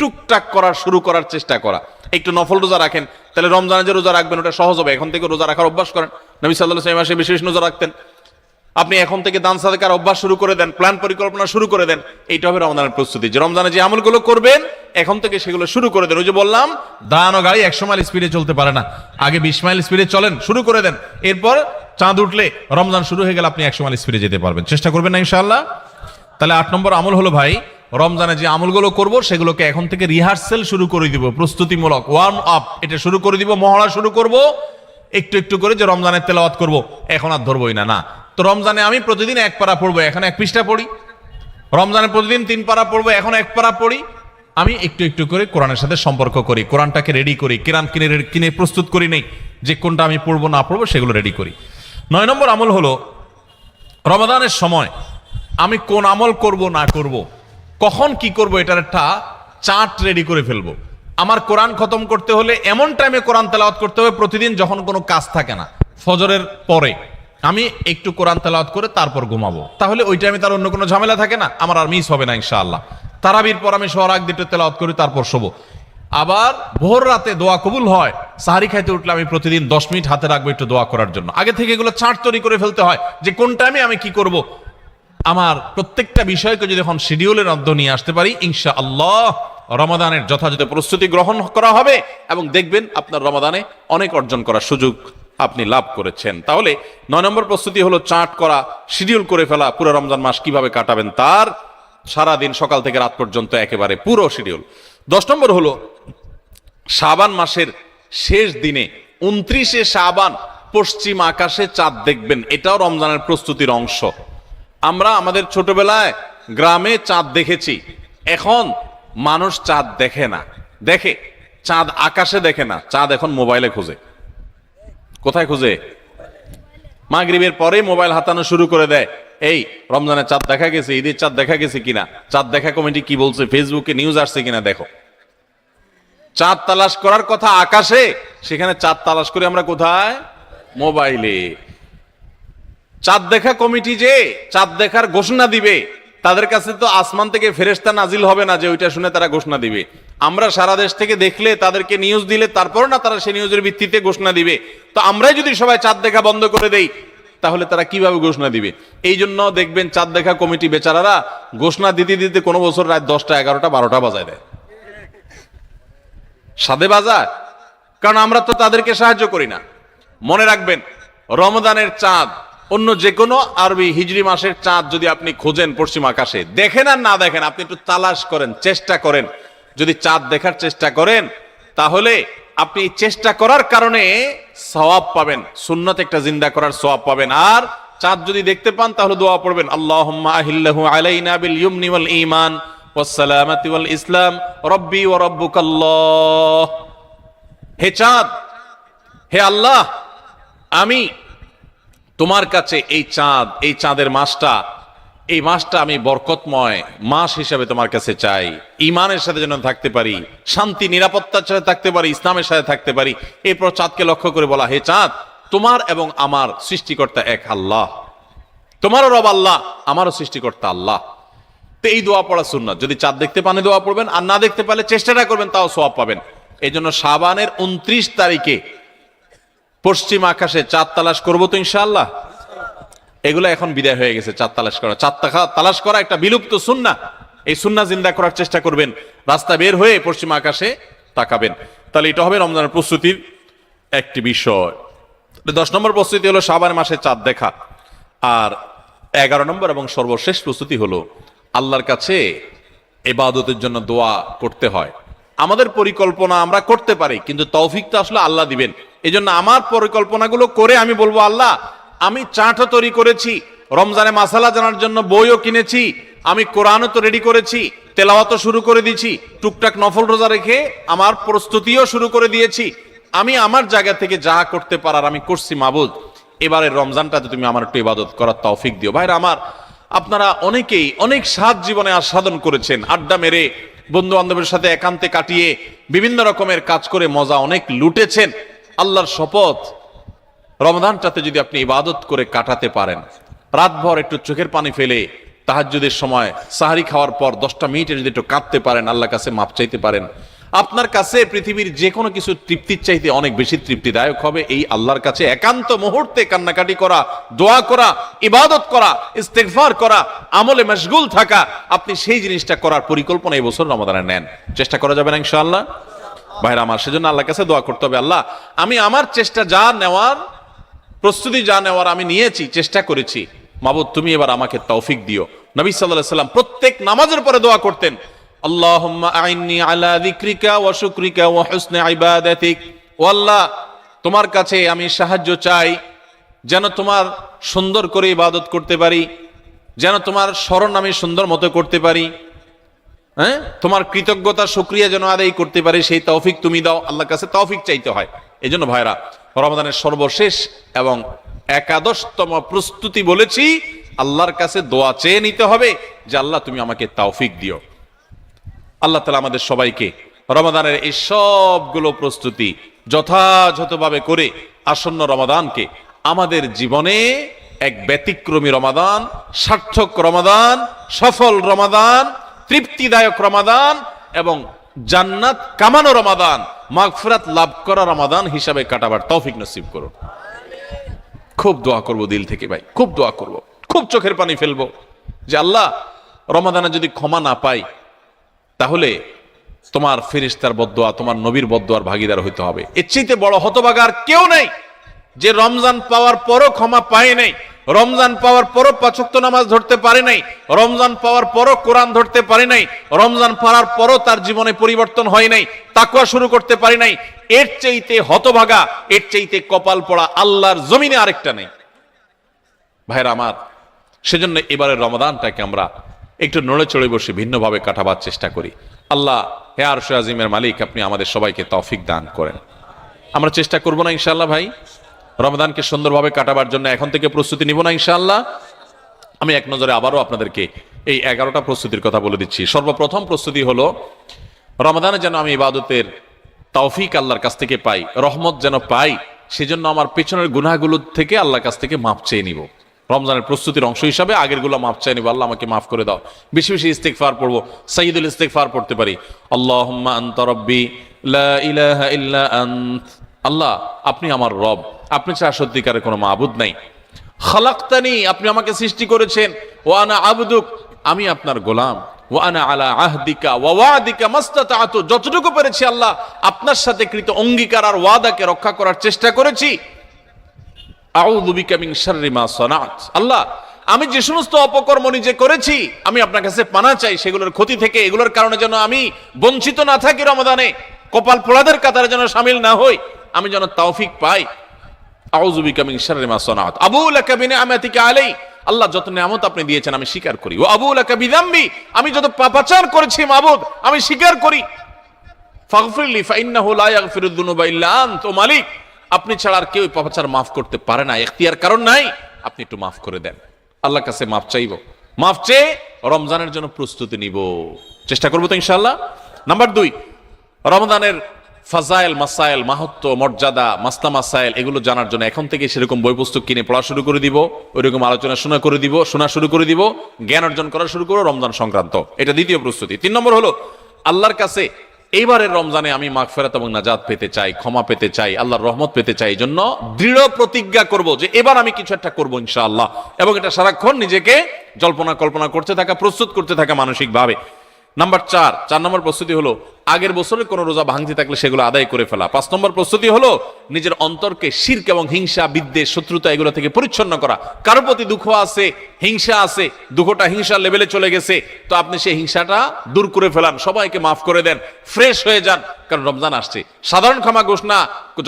টুকটাক করা শুরু করার চেষ্টা করা। একটু নফল রোজা রাখেন, তাহলে রমজানে যে রোজা রাখবেন ওটা সহজ হবে। এখন থেকে রোজা রাখার অভ্যাস করেন। নবী সাল্লাল্লাহু আলাইহি ওয়াসাল্লাম মাসে বিশেষ রোজা রাখতেন। আপনি এখন থেকে দান সাদাকার অভ্যাস শুরু করে দেন, প্ল্যান পরিকল্পনা শুরু করে দেন। এইটা হবে রমজানের প্রস্তুতি, যে রমজানে যে আমলগুলো করবেন এখন থেকে সেগুলো শুরু করে দেন। ওই যে বললাম দান ও গাড়ি 100 মাইল স্পিডে চলতে পারে না, আগে 20 মাইল স্পিডে চলেন, শুরু করে দেন। এরপর চাঁদ উঠলে রমজান শুরু হয়ে গেলে আপনি 100 মাইল স্পিডে যেতে পারবেন। চেষ্টা করবেন না ইনশাআল্লাহ? তাহলে 8 নম্বর আমল হলো ভাই, রমজানে যে আমলগুলো করব সেগুলোকে এখন থেকে রিহার্সেল শুরু করে দিব, প্রস্তুতিমূলক ওয়ার্ম আপ এটা শুরু করে দিব, মহড়া শুরু করব একটু একটু করে, যে রমজানের তেলাওয়াত করব, এখন আর ধরবই না। না তো রমজানে আমি প্রতিদিন 1 পারা পড়বো, এখন 1 পৃষ্ঠা পড়ি। রমজানে প্রতিদিন 3 পারা পড়বো, এখন 1 পারা পড়ি। আমি একটু একটু করে কোরআনের সাথে সম্পর্ক করি, কোরআনটাকে রেডি করি, কোরআন কিনে প্রস্তুত করি নেই যে কোনটা আমি পড়বো না পড়বো, সেগুলো রেডি করি। 9 নম্বর আমল হলো রমাদানের সময় আমি কোন আমল করব না করব কখন কি করব এটার একটা চার্ট রেডি করে ফেলবো। আমার কোরআন খতম করতে হলে এমন টাইমে কোরআন তেলাওয়াত করতে হবে প্রতিদিন যখন কোনো কাজ থাকে না, ফজরের পরে আমি একটু কোরআন তেলাওয়াত করে তারপর ঘুমাবো, তাহলে ওই টাইমে তার অন্য কোনো ঝামেলা থাকে না, আমার আর মিস হবে না ইনশাআল্লাহ। তারাবির পর আমি শোয়ার আগ দিয়ে তেলাওয়াত করি, তারপর শোবো। আবার ভোর রাতে দোয়া কবুল হয়, সাহারি খাইতে উঠলে আমি প্রতিদিন 10 মিনিট হাতে রাখবো একটু দোয়া করার জন্য। আগে থেকে এগুলো চার্ট তৈরি করে ফেলতে হয় যে কোন টাইমে আমি কি করব। আমার প্রত্যেকটা বিষয়কে যদি এখন শিডিউলের মধ্যে নিয়ে আসতে পারি, ইনশাআল্লাহ রমাদানের যথাযথ প্রস্তুতি গ্রহণ করা হবে এবং দেখবেন আপনার রমাদানে অনেক অর্জন করার সুযোগ আপনি লাভ করেছেন। তাহলে 9 নম্বর প্রস্তুতি হলো চার্ট করা, শিডিউল করে ফেলা, পুরো রমজান মাস কিভাবে কাটাবেন তার সারাদিন সকাল থেকে রাত পর্যন্ত একেবারে পুরো শিডিউল। 10 নম্বর হলো শাবান মাসের শেষ দিনে 29শে শাবান পশ্চিম আকাশে চাঁদ দেখবেন, এটাও রমজানের প্রস্তুতির অংশ। আমরা আমাদের ছোটবেলায় গ্রামে চাঁদ দেখেছি, এখন মানুষ চাঁদ দেখে না, দেখে চাঁদ আকাশে দেখে না, চাঁদ এখন মোবাইলে খোঁজে। কোথায় খুঁজে? মাগরিবের পরে মোবাইল হাতানো শুরু করে দেয়, এই রমজানের চাঁদ দেখা গেছে, ঈদের চাঁদ দেখা গেছে কিনা, চাঁদ দেখা কমিটি কি বলছে, ফেসবুকে নিউজ আসছে কিনা দেখো। চাঁদ তালাশ করার কথা আকাশে, সেখানে চাঁদ তালাশ করে আমরা কোথায়? মোবাইলে। চাঁদ দেখা কমিটি যে চাঁদ দেখার ঘোষণা দিবে, তাদের কাছে তো আসমান থেকে ফেরেশতা নাজিল হবে না যে ওইটা শুনে তারা ঘোষণা দিবে। আমরা সারা দেশ থেকে দেখলে, তাদেরকে নিউজ দিলে তারপর না তারা সেই নিউজের ভিত্তিতে ঘোষণা দিবে। তো আমরাই যদি সবাই চাঁদ দেখা বন্ধ করে দেই, তাহলে তারা কিভাবে ঘোষণা দিবে? এই জন্য দেখবেন চাঁদ দেখা কমিটি বেচারারা ঘোষণা দিতে দিতে কোনো বছর রাত 10টা 11টা 12টা বাজায় দেয়, সাদে বাজায়, কারণ আমরা তো তাদেরকে সাহায্য করি না। মনে রাখবেন, রমজানের চাঁদ অন্য যে কোনো আরবি হিজরি মাসের চাঁদ যদি আপনি খোঁজেন পশ্চিম আকাশে, দেখেন আর না দেখেন, আপনি একটু তালাশ করেন, চেষ্টা করেন, যদি চাঁদ দেখার চেষ্টা করেন তাহলে আপনি চেষ্টা করার কারণে সওয়াব পাবেন, সুন্নাত একটা জিন্দা করার সওয়াব পাবেন। আর চাঁদ যদি দেখতে পান তাহলে দোয়া পড়বেন, আল্লাহুম্মা আহিল্লাহু আলাইনা বিল ইয়ুমনি ওয়াল ঈমান ওয়াস সালামাতি ওয়াল ইসলাম রব্বি ওয়া রাব্বুকাল্লাহ। হে চাঁদ, হে আল্লাহ, আমি তোমার কাছে এই চাঁদ, এই চাঁদের মাসটা, এই মাসটা আমি বরকতময় মাস হিসাবে তোমার কাছে চাই। ঈমানের সাথে যেন থাকতে পারি, শান্তি নিরাপত্তার সাথে থাকতে পারি, ইসলামের সাথে থাকতে পারি। এরপর চাঁদকে লক্ষ্য করে বলা, হে চাঁদ, তোমার এবং আমার সৃষ্টিকর্তা এক আল্লাহ, তোমারও রব আল্লাহ, আমারও সৃষ্টিকর্তা আল্লাহ। তো এই দোয়া পড়া সুন্নাত। যদি চাঁদ দেখতে পান দোয়া পড়বেন, আর না দেখতে পারলে চেষ্টাটা করবেন, তাও সওয়াব পাবেন। এই জন্য শাবানের 29 তারিখে পশ্চিম আকাশে চাঁদ তালাশ করবো তো ইনশাআল্লাহ। এগুলো এখন বিদায় হয়ে গেছে, চাঁদ তালাশ করা। চাঁদ তালাশ করা একটা বিলুপ্ত সুন্নাহ, এই সুন্নাহ জিন্দা করার চেষ্টা করবেন। রাস্তা বের হয়ে পশ্চিম আকাশে তাকাবেন, তাহলে এটা হবে রমজানের প্রস্তুতির একটি বিষয়। 10 নম্বর প্রস্তুতি হলো শাবান মাসে চাঁদ দেখা। আর 11 নম্বর এবং সর্বশেষ প্রস্তুতি হলো আল্লাহর কাছে ইবাদতের জন্য দোয়া করতে হয়। আমাদের পরিকল্পনা আমরা করতে পারি, কিন্তু তৌফিকটা আসলে আল্লাহ দিবেন। এই জন্য আমার পরিকল্পনাগুলো করে আমি বলবো, আল্লাহ আমি চার্টও তৈরি করেছি, রমজানে মাসালা জানার জন্য বইও কিনেছি, আমি কোরআনও তো রেডি করেছি, তেলাওয়াতও শুরু করে দিয়েছি, টুকটাক নফল রোজা রেখে আমার প্রস্তুতিও শুরু করে দিয়েছি। আমি আমার জায়গা থেকে যা করতে পারার আমি করছি। মাবুদ, এবারের রমজানটাতে তুমি আমার একটু ইবাদত করার তৌফিক দিও। ভাইরা আমার, আপনারা অনেকেই অনেক স্বাদ জীবনে আস্বাদন করেছেন, আড্ডা মেরে বন্ধু বান্ধবের সাথে একান্তে কাটিয়ে বিভিন্ন রকমের কাজ করে মজা অনেক লুটেছেন। আল্লাহর শপথ, রমজানটাতে যদি আপনি ইবাদত করে কাটাতে পারেন, রাতভর একটু চোখের পানি ফেলে তাহাজ্জুদের সময় সাহারি খাওয়ার পর 10টা মিনিটে যদি একটু কাঁদতে পারেন, আল্লাহর কাছে মাপ চাইতে পারেন, আপনার কাছে পৃথিবীর যে কোনো কিছু তৃপ্তির চাইতে অনেক বেশি তৃপ্তিদায়ক হবে এই আল্লাহর কাছে একান্ত মুহূর্তে কান্নাকাটি করা, দোয়া করা, ইবাদত করা, ইস্তেগফার করা, আমলে মশগুল থাকা। আপনি সেই জিনিসটা করার পরিকল্পনা এই বছর রমাদানে নেন, চেষ্টা করা যাবে না ইনশাআল্লাহ। ভাইরা আমার, সেজন্য আল্লাহর কাছে দোয়া করতে হবে, আল্লাহ আমি আমার চেষ্টা যা নেওয়ার, প্রস্তুতি যা নেওয়ার আমি নিয়েছি, চেষ্টা করেছি, মাবুদ তুমি এবার আমাকে তৌফিক দিও। নবী সাল্লাল্লাহু আলাইহি সাল্লাম প্রত্যেক নামাজের পরে দোয়া করতেন, আল্লাহুম্মা আইন্নি আলা যিকরিকা ওয়া শুকরিকা ওয়া হুসনি ইবাদাতিক। ও আল্লাহ, তোমার কাছে আমি সাহায্য চাই যেন তোমার সুন্দর করে ইবাদত করতে পারি, যেন তোমার স্মরণ আমি সুন্দর মতো করতে পারি, হ্যাঁ, তোমার কৃতজ্ঞতা শুকরিয়া যেন আদায় করতে পারি, সেই তৌফিক তুমি দাও। আল্লাহর কাছে তৌফিক চাইতে হয়। এই জন্য ভাইরা, রমাদানের সর্বশেষ এবং 11তম প্রস্তুতি বলেছি আল্লাহর কাছে দোয়া চেয়ে নিতে হবে যে আল্লাহ তুমি আমাকে তৌফিক দিও। আল্লাহ তাআলা আমাদের সবাইকে রমাদানের এই সবগুলো প্রস্তুতি যথাযথভাবে করে আসন্ন রমাদানকে আমাদের জীবনে এক ব্যতিক্রমী রমাদান, সার্থক রমাদান, সফল রমাদান, তৃপ্তিদায়ক রমাদান এবং জান্নাত কামানো রমাদান, মাগফিরাত লাভ করা রমাদান হিসাবে কাটাবার তৌফিক নসিব করুন। খুব দোয়া করব দিল থেকে ভাই, খুব দোয়া করব, খুব চোখের পানি ফেলবো যে আল্লাহ রমাদানে যদি ক্ষমা না পাই তাহলে তোমার ফেরেশতার বদদোয়া, তোমার নবীর বদদোয়ার ভাগীদার হইতে হবে। এর চাইতে বড় হতভাগার কেউ নেই যে রমজান পাওয়ার পরও ক্ষমা পায় নাই, রমজান পাওয়ার পরও পাঁচ ওয়াক্ত নামাজ ধরতে পারে নাই, রমজান পাওয়ার পরও কোরআন ধরতে পারে নাই, রমজান পাওয়ার পরও তার জীবনে পরিবর্তন হয় নাই, তাকওয়া শুরু করতে পারে নাই। এর চাইতে হতভাগা, এর চাইতে কপাল পড়া আল্লাহর জমিনে আরেকটা নেই ভাইরা আমার। সেজন্য এবারের রমাদানটাকে আমরা একটু নড়ে চড়ে বসে ভিন্নভাবে কাটাবার চেষ্টা করি। আল্লাহ হে আরশে আজিমের মালিক, আপনি আমাদের সবাইকে তৌফিক দান করেন। আমরা চেষ্টা করব না ইনশাআল্লাহ ভাই রমাদানকে সুন্দরভাবে কাটাবার জন্য এখন থেকে প্রস্তুতি নিব না ইনশাআল্লাহ। আমি এক নজরে আবারও আপনাদেরকে এই 11টা প্রস্তুতির কথা বলে দিচ্ছি। সর্বপ্রথম প্রস্তুতি হলো রমাদানে যেন আমি ইবাদতের তৌফিক আল্লাহর কাছ থেকে পাই, রহমত যেন পাই, সেজন্য আমার পেছনের গুনাহগুলো থেকে আল্লাহর কাছ থেকে মাফ চেয়ে নিব। রমজানের প্রস্তুতির অংশ হিসাবে আগের গুলো মাফ চাই নিব, আল্লাহ আমাকে মাফ করে দাও। বেশি বেশি ইস্তেগফার পড়বো, সাইয়্যিদুল ইস্তেগফার পড়তে পারি। আল্লাহুম্মা আনতা রাব্বি লা ইলাহা ইল্লা আনত, আল্লাহ আপনি আমার রব, আপনি ছাড়া সত্যিকারের কোনো মাবুদ নাই। খালাকতানি, আপনি আমাকে সৃষ্টি করেছেন। ওয়া আনা আবদুক, আমি আপনার গোলাম। ওয়া আনা আলা আহদিকা ওয়া ওয়াদিকা মাস্তাতাতু, যতটুকু পেরেছি আল্লাহ আপনার সাথে কৃত অঙ্গীকার আর ওয়াদাকে রক্ষা করার চেষ্টা করেছি। আউযু বিকা মিন শাররি মা সানাত, আল্লাহ আমি যে সমস্ত অপকর্ম নিজে করেছি আমি আপনার কাছে পানা চাই সেগুলোর ক্ষতি থেকে, এগুলোর কারণে যেন আমি বঞ্চিত না থাকি, রমাদানে কপাল পোড়াদের কাতারে যেন শামিল না হই, আমি যেন তৌফিক পাই। আউযু বিকা মিন শাররি মা সানাত আবু লাকা বিনিআমাতিকা আলাই, আল্লাহ যত নিয়ামত আপনি দিয়েছেন আমি স্বীকার করি। ওয়া আবু লাকা বিযামবি, আমি যত পাপাচার করেছি মাবুদ আমি স্বীকার করি। ফাগফিরলি ফাইন্নাহু লা ইয়াগফিরুয যুনুবা ইল্লা আনত, ও মালিক আপনি ছাড়া আর কেউ পাপাচার মাফ করতে পারে না, এখতিয়ার কারণ নাই, আপনি একটু মাফ করে দেন। আল্লাহর কাছে মাফ চাইবো, মাফ চেয়ে রমজানের জন্য প্রস্তুতি নিব, চেষ্টা করবো তো ইনশাআল্লাহ। নাম্বার 2, রমজানের ফাজাইল মাসাইল, মাহাত্ম্য, মর্যাদা, মাসলা মাসাইল এগুলো জানার জন্য এখন থেকে সেরকম বই পুস্তক কিনে পড়া শুরু করে দিব, ওইরকম আলোচনা শোনা শুরু করে দিব, জ্ঞান অর্জন করা শুরু করবো রমজান সংক্রান্ত। এটা দ্বিতীয় প্রস্তুতি। 3 নম্বর হলো আল্লাহর কাছে এইবারের রমজানে আমি মাগফিরাত এবং নাজাত পেতে চাই, ক্ষমা পেতে চাই, আল্লাহর রহমত পেতে চাই। এই জন্য দৃঢ় প্রতিজ্ঞা করব যে এবার আমি কিছু একটা করবো ইনশাআল্লাহ, এবং এটা সারাক্ষণ নিজেকে জল্পনা কল্পনা করতে থাকা, প্রস্তুত করতে থাকা মানসিক ভাবে। নাম্বার 4 নম্বর প্রস্তুতি হলো আগের বছরের কোনো রোজা ভাঙতি থাকলে সেগুলো আদায় করে ফেলা। 5 নম্বর প্রস্তুতি হলো নিজের অন্তরকে শিরক এবং হিংসা, বিদ্বেষ, শত্রুতা এগুলো থেকে পরিচ্ছন্ন করা। কারোর প্রতি দুঃখ আছে, হিংসা আছে, দুঃখটা হিংসার লেভেলে চলে গেছে, তো আপনি সেই হিংসাটা দূর করে ফেলান, সবাইকে মাফ করে দেন, ফ্রেশ হয়ে যান, কারণ রমজান আসছে। সাধারণ ক্ষমা ঘোষণা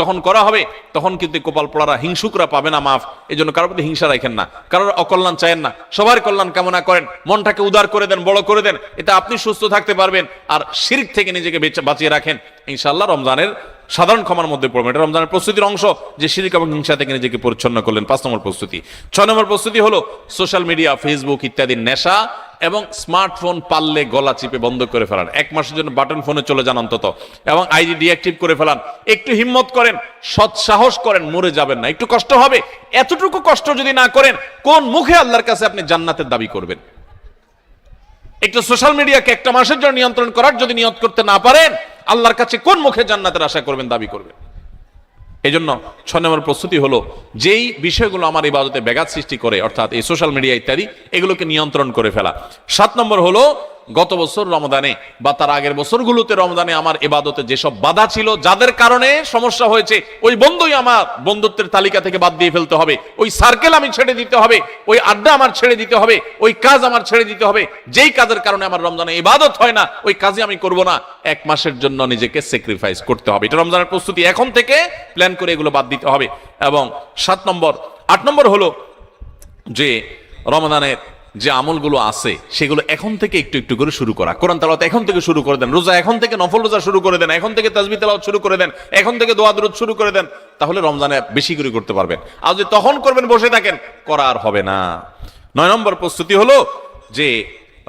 যখন করা হবে তখন কিন্তু কপাল পোড়ারা, হিংসুকরা পাবে না মাফ। এই জন্য কারোর প্রতি হিংসা রাখেন না, কারোর অকল্যাণ চায়েন না, সবার কল্যাণ কামনা করেন, মনটাকে উদার করে দেন, বড় করে দেন, এটা আপনি সুস্থ থাকতে পারবেন। আর শিরক থেকে নিজেকে বাঁচিয়ে রাখেন, ইনশাআল্লাহ রমজানের সাধারণ ক্ষমার মধ্যে পড়বেন। এটা রমজানের প্রস্তুতির অংশ যে শিরক এবং হিংসা থেকে নিজেকে পরিচ্ছন্ন করলেন। 5 নম্বর প্রস্তুতি। 6 নম্বর প্রস্তুতি হলো সোশ্যাল মিডিয়া, ফেসবুক ইত্যাদি নেশা এবং স্মার্টফোন পারলে গলা চিপে বন্ধ করে ফেলান। 1 মাসের জন্য বাটন ফোনে চলে যান অন্তত, এবং আইডি ডিঅ্যাক্টিভ করে ফেলান। একটু হিম্মত করেন, সৎ সাহস করেন, মরে যাবেন না। একটু কষ্ট হবে, এতটুকু কষ্ট যদি না করেন কোন মুখে আল্লাহর কাছে আপনি জান্নাতের দাবি করবেন? একটু সোশ্যাল মিডিয়াকে 1 মাসের জন্য নিয়ন্ত্রণ করার যদি নিয়ত করতে না পারেন, আল্লাহর কাছে কোন মুখে জান্নাতের আশা করবেন, দাবি করবেন? এই জন্য 6 নম্বর প্রস্তুতি হলো যেই বিষয়গুলো আমার ইবাদতে ব্যাঘাত সৃষ্টি করে, অর্থাৎ এই সোশ্যাল মিডিয়া ইত্যাদি, এগুলোকে নিয়ন্ত্রণ করে ফেলা। 7 নম্বর হলো গত বছর রমজানে বা তার আগের বছরগুলোতে রমজানে আমার ইবাদতে যেসব বাধা ছিল, যাদের কারণে সমস্যা হয়েছে, ওই বন্ধুই আমার বন্ধুত্বের তালিকা থেকে বাদ দিয়ে ফেলতে হবে, ওই সার্কেল আমি ছেড়ে দিতে হবে, ওই আড্ডা আমার ছেড়ে দিতে হবে, ওই কাজ আমার ছেড়ে দিতে হবে, যেই কাজের কারণে আমার রমজানে ইবাদত হয় না ওই কাজই আমি করব না। 1 মাসের জন্য নিজেকে স্যাক্রিফাইস করতে হবে। এটা রমজানের প্রস্তুতি, এখন থেকে প্ল্যান করে এগুলো বাদ দিতে হবে। এবং 8 নম্বর হলো যে রমজানের যে আমলগুলো আছে সেগুলো এখন থেকে একটু একটু করে শুরু করা। কোরআন তেলাওয়াত এখন থেকে শুরু করে দেন, রোজা এখন থেকে, নফল রোজা শুরু করে দেন, এখন থেকে তাসবিহ তেলাওয়াত শুরু করে দেন, এখন থেকে দোয়া দুরূদ শুরু করে দেন, তাহলে রমজানে বেশি করে করতে পারবেন। আর যদি তখন করবেন বসে থাকেন, করা আর হবে না। 9 নম্বর প্রস্তুতি হলো যে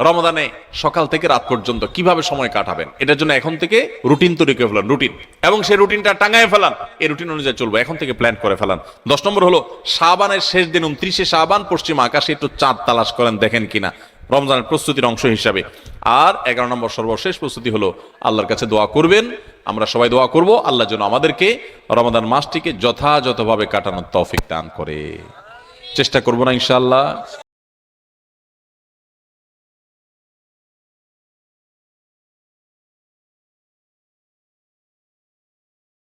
রমাদানে সকাল থেকে রাত পর্যন্ত কিভাবে সময় কাটাবেন, এটার জন্য এখন থেকে রুটিন তৈরি করে ফেলান, রুটিন, এবং সেই রুটিনটা টাঙায় ফেলান, এই রুটিন অনুযায়ী চলবো, এখন থেকে প্ল্যান করে ফেলান। 10 নম্বর হলো শাবানের শেষ দিন 29শে শাবান পশ্চিম আকাশে একটু চাঁদ তালাশ করেন, দেখেন কিনা, রমজানের প্রস্তুতির অংশ হিসাবে। আর 11 নম্বর সর্বশেষ প্রস্তুতি হলো আল্লাহর কাছে দোয়া করবেন, আমরা সবাই দোয়া করব আল্লাহ যেন আমাদেরকে রমাদান মাসটিকে যথাযথভাবে কাটানোর তৌফিক দান করে। চেষ্টা করবো না ইনশাআল্লাহ?